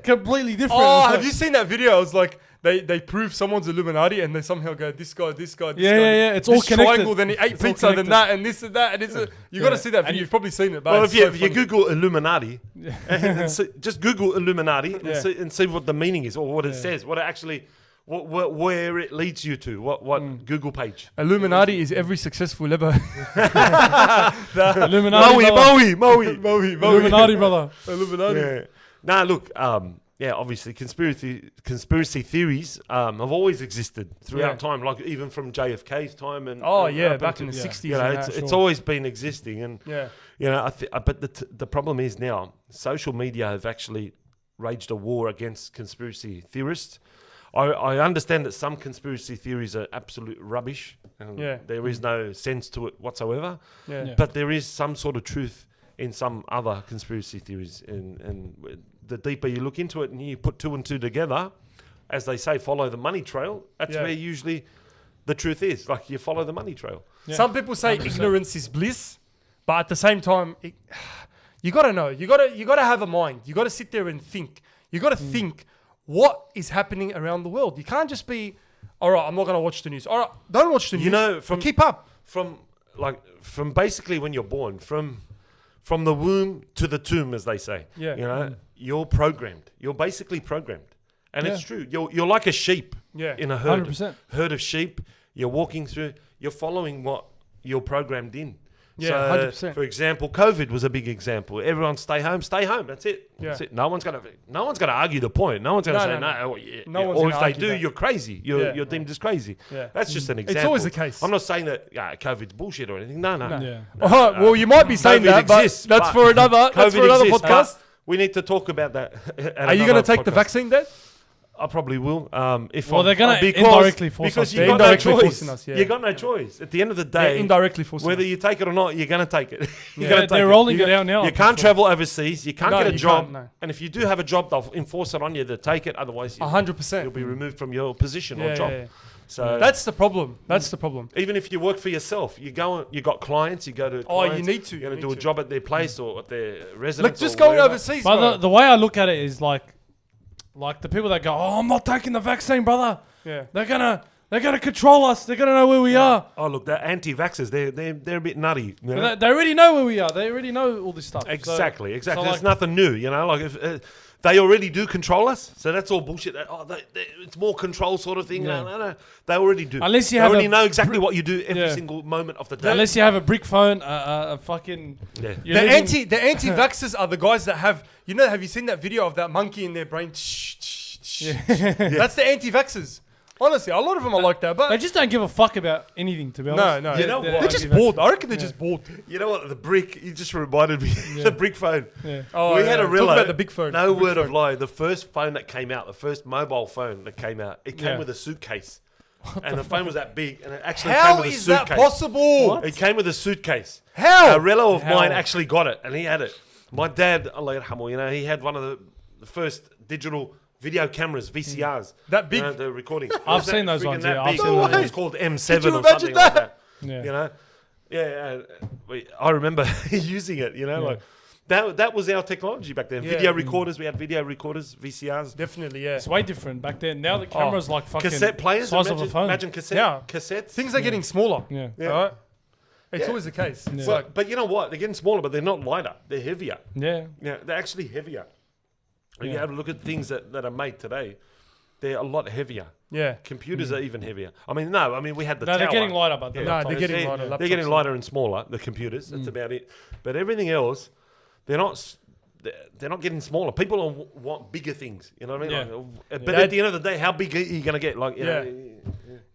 completely different. Oh, It's have like- you seen that video? It's like they prove someone's Illuminati and they somehow go this guy, this guy, this Yeah, guy. yeah, yeah. It's this all connected. triangle, then he ate It's all pizza, then connected. that, and this and that, and it's you got to see that And video. you- You've probably seen it, but Well, it's if you, so if you funny. Google Illuminati, and just Google Illuminati Yeah. and see what the meaning is or what it says, what it actually, where it leads you to, what Google page. Illuminati is every successful ever. Illuminati, brother. Moe. Illuminati, brother. Illuminati. Yeah. Nah, look, obviously conspiracy theories have always existed throughout time, like even from JFK's time and Oh and yeah, up back in into- the 60s. you know, and it's, that. it's always been existing, and Yeah. you know, but the problem is now social media have actually waged a war against conspiracy theorists. I understand that some conspiracy theories are absolute rubbish, and there is no sense to it whatsoever. Yeah. But there is some sort of truth in some other conspiracy theories, and the deeper you look into it and you put two and two together, as they say, follow the money trail. That's where usually the truth is. Like, you follow the money trail. Yeah. Some people say 100%. ignorance is bliss, but at the same time, you gotta know. You gotta have a mind. You gotta sit there and think. You gotta think what is happening around the world. You can't just be, all right, I'm not gonna watch the news. All right, don't watch the news. You know, from keep up. from basically when you're born, from the womb to the tomb, as they say. Yeah. You know, you're programmed. You're basically programmed, and it's Yeah. true. You're like a sheep. Yeah. In a herd. 100%. Herd of sheep. You're walking through. You're following what you're programmed in. Yeah, So, 100%. for example, COVID was a big example. Everyone stay home. Stay home. That's it. Yeah. That's it. No one's gonna argue the point. No one's gonna No, say no, no. no. Oh, yeah, No yeah. one's Or gonna if they argue do, that. you're crazy. You're deemed as crazy. Yeah. That's just an example. always the case. I'm not saying that COVID's bullshit or anything. No. Yeah. Well, you might be saying COVID that, but exists, that's but for another. That's for another exists, podcast. but we need to talk about that. Are you gonna take the vaccine then? I probably will. If Well, I'm- they're gonna because- indirectly force us because to. you They're got no indirectly choice. forcing us, yeah. You got no choice. At the end of the They're day, indirectly forcing whether us. you take it or not, you're gonna take it. You're Yeah, gonna take they're it. rolling You it out now. You can't travel overseas. You can't No, get a you job. can't, no. And if you do have a job, they'll enforce it on you to take it. Otherwise, 100%. you'll be removed from your position or Yeah, job. yeah, yeah. So That's the problem. That's the problem. even if you work for yourself, you got clients. You go to Oh, you clients, need to, You're you gonna do need a to. job at their place or at their residence. Like just or going wherever. overseas, But bro. the way I look at it is like, like the people that go, "Oh, I'm not taking the vaccine, brother. Yeah. They're gonna control us. They're gonna know where we are. Oh, look, the anti-vaxxers, they're a bit nutty. You know? They already know where we are. They already know all this stuff. Exactly. So There's like- nothing new, you know. Like if they already do control us, so that's all bullshit. It's more control sort of thing. Yeah. No. They already do. Unless you they have already a know exactly what you do every Yeah. single moment of the day. Unless you have a brick phone, a fucking. Yeah. you're living- The anti-vaxxers are the guys that have, you know, have you seen that video of that monkey in their brain? That's the anti-vaxxers. Honestly, a lot of them are like that, but They just don't give a fuck about anything, to be honest. no. You know what? They're just bored. I reckon they're just bored. You know what? The brick. You just reminded me. The brick phone. Yeah. Oh, We had a Talk Rillo. about the big phone. No The big word of phone. lie. The first phone that came out, the first mobile phone that came out, it came Yeah. with a suitcase, and the phone was that big, and it actually came How with a is suitcase. that possible? It came with a suitcase. How? A Rello of How? mine actually got it, and he had it. My dad, Allah yarhamu, you know, he had one of the first digital video cameras, VCRs. That big? You know, the recording. I've It was seen that those freaking ones, that yeah, I've big. seen those It was ones. called M7 Could you or imagine something like that? that. Yeah. You know? Yeah, I remember using it, you know, like that was our technology back then. Yeah. Video recorders, we had video recorders, VCRs. Definitely, yeah. It's way different back then. Now the camera's like fucking Cassette players, size imagine, of a phone. imagine cassette, Yeah. cassettes. Things are getting smaller. Yeah. Yeah. All right? It's Yeah. always the case. It's Yeah. like, But you know what? They're getting smaller, but they're not lighter. They're heavier. Yeah. Yeah, they're actually heavier. When you Yeah. have a look at things that are made today, they're a lot heavier. yeah. Computers Mm. are even heavier. I mean, no, we had the No, tower. they're getting lighter, but they're No, not they're tiny. getting lighter. They're getting laptops. lighter and smaller. The computers. That's about it. But everything else, they're not. They're not getting smaller. People want bigger things. You know what I mean? Yeah. Like, but That- at the end of the day, how big are you going to get? Like, you know,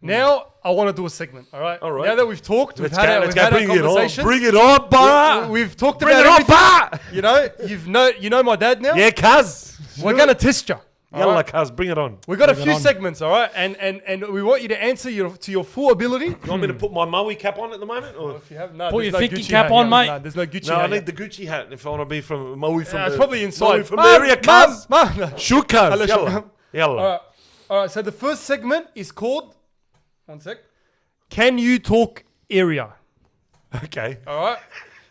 Now, I want to do a segment, all right? All right. Now that we've talked, let's we've had our, let's we've had our bring it on. conversation. Bring it on, bar. We've talked Bring about it on, everything. bar. You know my dad now? Yeah, cuz. We're going to test you. all Yalla, right? cuz. Bring it on. We've got a Bring it few on. segments, all right? And we want you to answer to your full ability. You want me to put my Maui cap on at the moment? Or? If you have, no, Put there's your no thinking Gucci cap hat on, here. mate. No, there's no Gucci No, hat I need here. the Gucci hat if I want to be from Maui from It's the probably inside. Maui from the area, cuz. Mum. Shoot, Hello, cuz. Yalla. Shukam. Yalla. All right, so the first segment is called, one sec, Can You Talk Area? Okay. All right.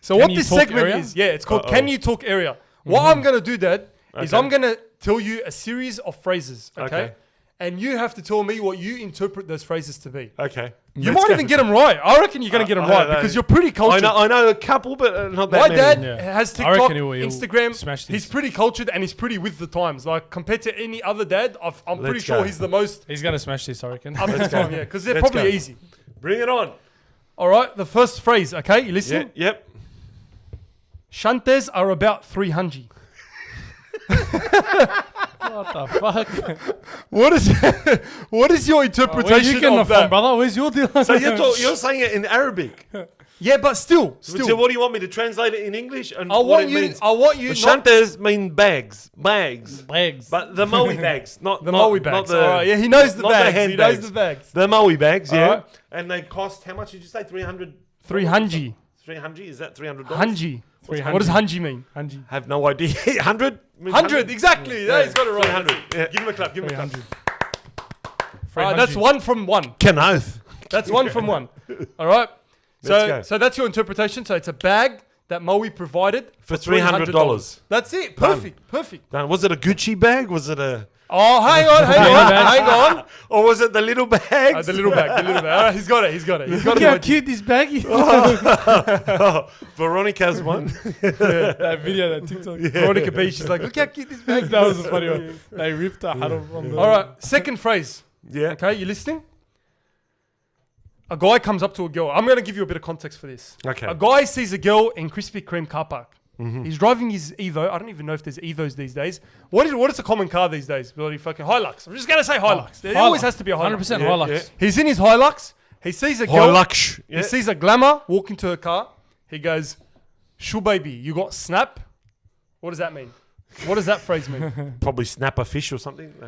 So Can what You this Talk segment Area? is, yeah, it's called Uh-oh. Can You Talk Area. What I'm going to do, Dad, is Okay. I'm going to tell you a series of phrases, okay? Okay. And you have to tell me what you interpret those phrases to be. Okay. You might even get them right. I reckon you're going to get them I don't right know. because you're pretty cultured. I know a couple, but not that My many. dad Yeah. has I TikTok, reckon he'll Instagram. smash He's this. pretty cultured and he's pretty with the times. Like compared to any other dad, I'm pretty Let's sure go. he's the most He's gonna smash this, I reckon. up to the time. Yeah, because they're Let's probably go. easy. Bring it on. All right, the first phrase. Okay, you Yeah, listen. yep. Shantes are about 300. What the fuck? What is what is your Where interpretation you getting it of from, that? brother? Where's your deal? So you're saying it in Arabic. Yeah, but still. So what do you want me to translate it in English? And I what want it you. means? I want you. The Not, shantas mean bags. Legs. But the Maui bags, not the not, Maui not bags. the, All right, yeah, he knows the not the bags. hand He knows bags. the bags. The Maui bags, yeah. Alright. And they cost how much did you say? 300. 300. 300? Is that $300? Hanji. 300. What does hanji mean? Hanji. Have no idea. 100? 100, exactly. Yeah, he's got it right. 300. Yeah. Give him a clap. Give him a clap. 300. All right, that's 1 from 1. Can oath. That's 1 from 1. All right. Let's go. So that's your interpretation. So it's a bag that Maui provided For $300. That's it. Perfect. Perfect. Now, was it a Gucci bag? Was it a... Oh, hang on. Hang on. Or was it the little bags? The little bag. All right, he's got it. He's got it. He's got Look it. how right. cute this baggy. Veronica's one. That video, that TikTok. Veronica B. She's like, look how cute this bag. That was a funny one. They ripped her hat off on the. All right. Second phrase. Yeah. Okay, you listening? A guy comes up to a girl. I'm going to give you a bit of context for this. Okay. A guy sees a girl in Krispy Kreme car park. He's driving his Evo. I don't even know if there's Evos these days. What is a common car these days? Bloody fucking Hilux. I'm just going to say Hilux. There always has to be a Hilux. 100% Yeah, Hilux. yeah. He's in his Hilux. He sees a girl. Hilux. He Yeah. sees a glamour walk into her car. He goes, "Shoo baby, you got snap?" What does that mean? What does that phrase mean? Probably snap a fish or something. No,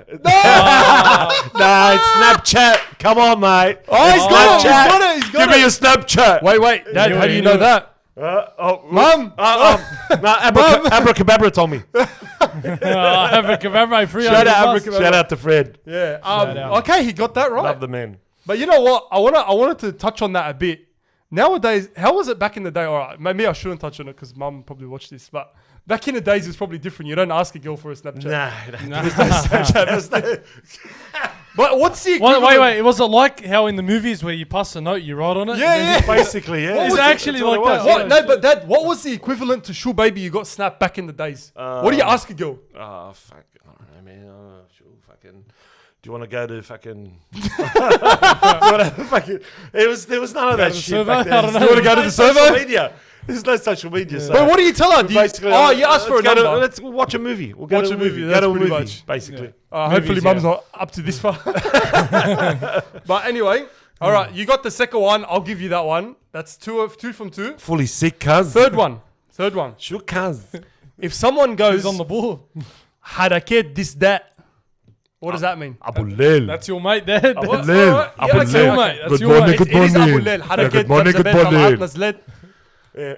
it's Snapchat. Come on, mate. Oh, he's got it. He's got it. He's got Give it. me a Snapchat. Wait, Dad, how do you know that? Mum. No, Abracadabra told me. Abracadabra, free Shout on out the bus. Abracadabra. Shout out to Fred. Yeah. out. Okay, he got that right. Love the man. But you know what? I wanted to touch on that a bit Nowadays, how was it back in the day? All right, maybe I shouldn't touch on it because mum probably watched this. But back in the days, it's probably different. You don't ask a girl for a Snapchat. Nah. There's no Snapchat. There's no... But what's the equivalent? Wait. Was it like how in the movies where you pass a note, you write on it? Yeah. Basically, yeah. Is it actually like that? What? No, but Dad, what was the equivalent to "Shoo baby, you got snapped" back in the days? What do you ask a girl? Oh, fuck. I don't know, man. Sure, fucking... Do you want to go to fucking... There was none of that shit back then. I don't know. You want to go to the social server? media. There's no social media. So But what do you tell her? Do you, basically, you ask for a let's go number. let's watch a movie. We'll go Watch to a movie, Go that's to a pretty movie, much. basically. Hopefully, Movies, mum's yeah. not up to this far. But anyway, all right, you got the second one. I'll give you that one. That's two from two. Fully sick, cuz. Third one. Sure, cuz. If someone goes Who's on the ball? haraket this that, what does that mean? Abu Lel. That's your mate, Dad. What? Lel. Alright, yeah, Abu okay, Lel. okay. Mate, that's Good your morning, mate. good It is morning. Abu Lel. Haraket Good morning, good Zabzabet morning. Tamat Nazlet. Yeah.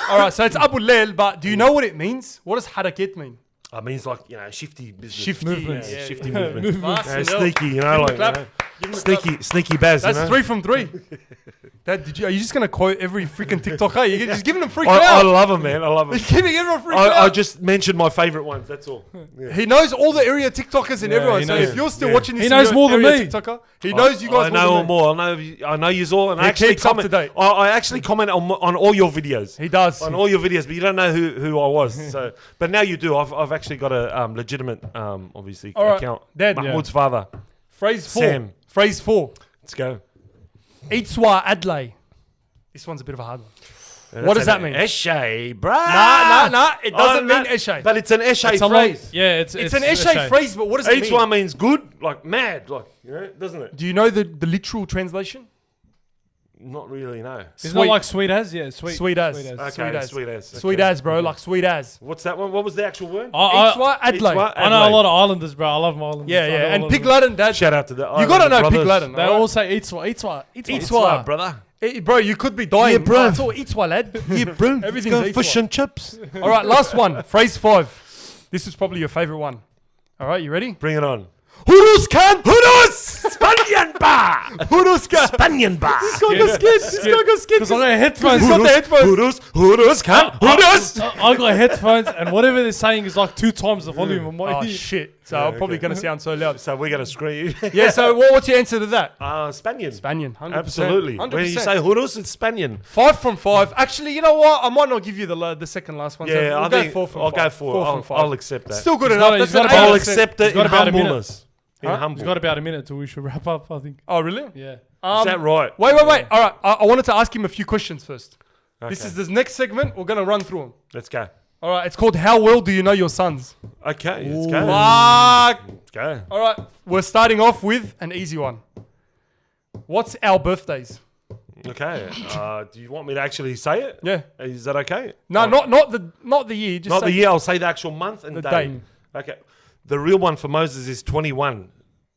All right, so it's Abu Lel, but do you know what it means? What does haraket mean? I mean, it's like, shifty business. Shifty Movements. yeah, Shifty yeah. movement. Fucking hell. Sneaky, Give him a like, clap. Give him a clap. sneaky Baz, That's you know? 3 from 3. Dad, are you just gonna quote every freaking TikToker? You're just giving them free I clout. love him, man. I love him. You're giving everyone free I clout. just mentioned my favourite ones, that's all. Yeah. He knows all the area TikTokers and Yeah, everyone. he So knows. if you're still Yeah. watching this, He knows more than area me. TikToker, he knows you guys I know more all than me. more. I know you all, and He I actually keeps up comment. to date. I actually comment on all your videos. He does. On all your videos, but you don't know who I was. So, but now you do. I've actually got a legitimate, obviously, All right. account. Dad, Mahmoud's father. Phrase 4. Sam. Phrase 4. Let's go. Eatswa Adlay. This one's a bit of a hard one. What does that mean? Eshay, bruh. Nah. It doesn't mean eshay. But it's an eshay It's a long, phrase. yeah, It's an eshay phrase, but what does it Each mean? one means good, like mad, like, doesn't it? Do you know the literal translation? Not really, no. It's not like sweet as, yeah, sweet. Sweet as. Sweet as. Okay, Sweet as. sweet as. Sweet okay. as, bro. Like sweet as. What's that one? What was the actual word? Eatswa Adlay. Eatswa I know a Adelaide. lot of Islanders, bro. I love my Islanders. Yeah, I know yeah. all And of Pig them. Laden, Dad. Shout out to the You gotta know brothers. Pig Laden. They all say Eatswa. Eatswa. brother. Bro, you could be dying. Yeah, bro. It's all Eatswa, lad. Yeah, bro. Everything's Let's go Eatswa. fish and chips. All right, last one. Phrase 5. This is probably your favorite one. All right, you ready? Bring it on. Hurus kan! Hurus! Spanian bar! Hurus kan! Spanian bar! This guy got scared. This guy got scared. Because I got headphones. He's got the headphones. Hurus can! Hurus! I got headphones, and whatever they're saying is like 2 times the volume of my Oh, ear. shit. So I'm probably going to sound so loud. So we're going to scream. Yeah, so what's your answer to that? Spanian. Spanian, 100%. Absolutely. 100%. When you say Hurus, it's Spanian. 5 from 5. Actually, you know what? I might not give you the second last one. Yeah, so we'll I go think 4 from I'll 5. go for 4 it. from 5. I'll accept that. Still good He's enough. got- That's he's got an about- 8. I'll accept it He's got in about a minute. humbleness. In Huh? humble. It's got about a minute till we should wrap up, I think. Oh, really? Yeah. Is that right? Wait. All right. I wanted to ask him a few questions first. This Okay. is the next segment. We're going to run through them. Let's go. All right. It's called How Well Do You Know Your Sons? Okay, let's go. Fuck. Let's go. All right. We're starting off with an easy one. What's our birthdays? Okay. Do you want me to actually say it? Yeah. Is that okay? No, Or- not the year. Just Not say the year. I'll say the actual month and The day. date. Okay. The real one for Moses is 21.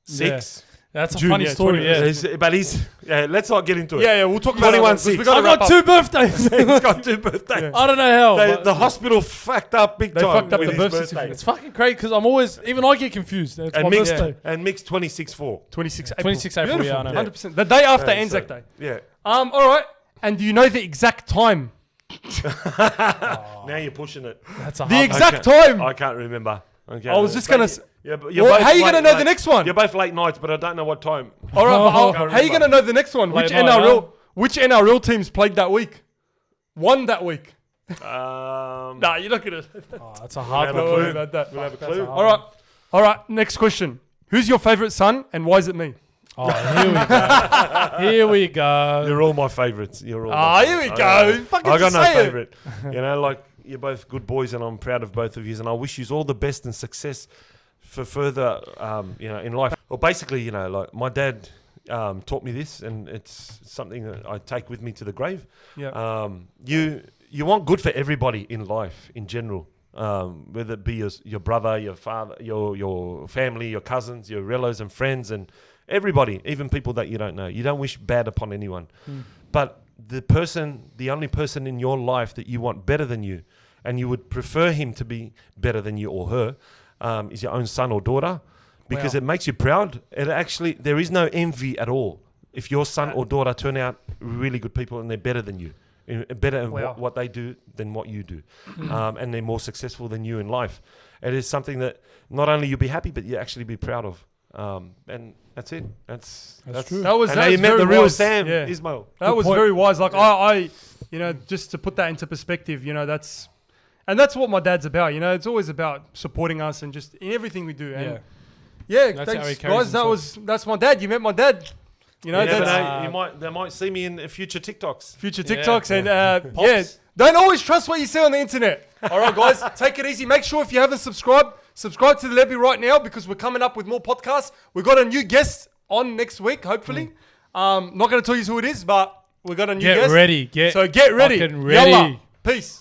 6. That's a June, funny yeah, story, 20. yeah. But he's. Yeah, let's not get into it. Yeah, we'll talk about 21 it. 6. We gotta I wrap got up. 2 birthdays. He's got 2 birthdays. Yeah. I don't know how. but The hospital fucked up big They time. fucked up with the his birth birthday. certificate. It's fucking crazy because I'm always, even I get confused. It's my And mixed, birthday. and mixed 26-4. 26 April. 26 April, Beautiful. yeah, I know. 100%. The day after Yeah, Anzac so- Day. Yeah. All right. And do you know the exact time? Now you're pushing it. That's a The hard exact Okay. time. I can't remember. Okay. I was just gonna s- Yeah, but Well, how you gonna know the next one? You're both late nights, but I don't know what time. All right. But Can't how you remember. gonna know the next one? Late Which night, NRL? Which NRL teams played that week? Won that week? Nah, you're not gonna. Oh, that's a hard We'll one. have a Don't worry clue. about that. We'll have a That's clue. a hard All right. All right. Next question. Who's your favorite son and why is it me? Oh, here we go. Here we go. You're all my favourites. You're all. Ah, my here we favourites. go. Fucking I got just no say it. favourite. You know, like you're both good boys, and I'm proud of both of you, and I wish you all the best and success for further, in life. Well, basically, like my dad taught me this, and it's something that I take with me to the grave. Yeah. You want good for everybody in life in general, whether it be your brother, your father, your family, your cousins, your relatives and friends, and everybody, even people that you don't know. You don't wish bad upon anyone, but the only person in your life that you want better than you, and you would prefer him to be better than you or her, is your own son or daughter, because Wow. it makes you proud. There is no envy at all. If your son or daughter turn out really good people, and they're better than you. Better at Wow. what they do than what you do. And they're more successful than you in life. It is something that not only you'll be happy, but you actually be proud of. And that's it. That's true. That was and that now you was met very the real wise. Sam Yeah. Ismail. That was point. very wise. Like I, you know, just to put that into perspective, you know, that's what my dad's about. You know, it's always about supporting us and just in everything we do. And yeah, That's how he thanks, carries guys. That's my dad. You met my dad. You know, You never that's know, they might see me in future TikToks. future Yeah. TikToks and Pops. yeah. Don't always trust what you see on the internet. All right, guys, take it easy. Make sure if you haven't subscribed to the Lebbie right now because we're coming up with more podcasts. We've got a new guest on next week, hopefully. Not going to tell you who it is, but we got a new guest. Get ready. So get ready. fucking ready. Yalla. Peace.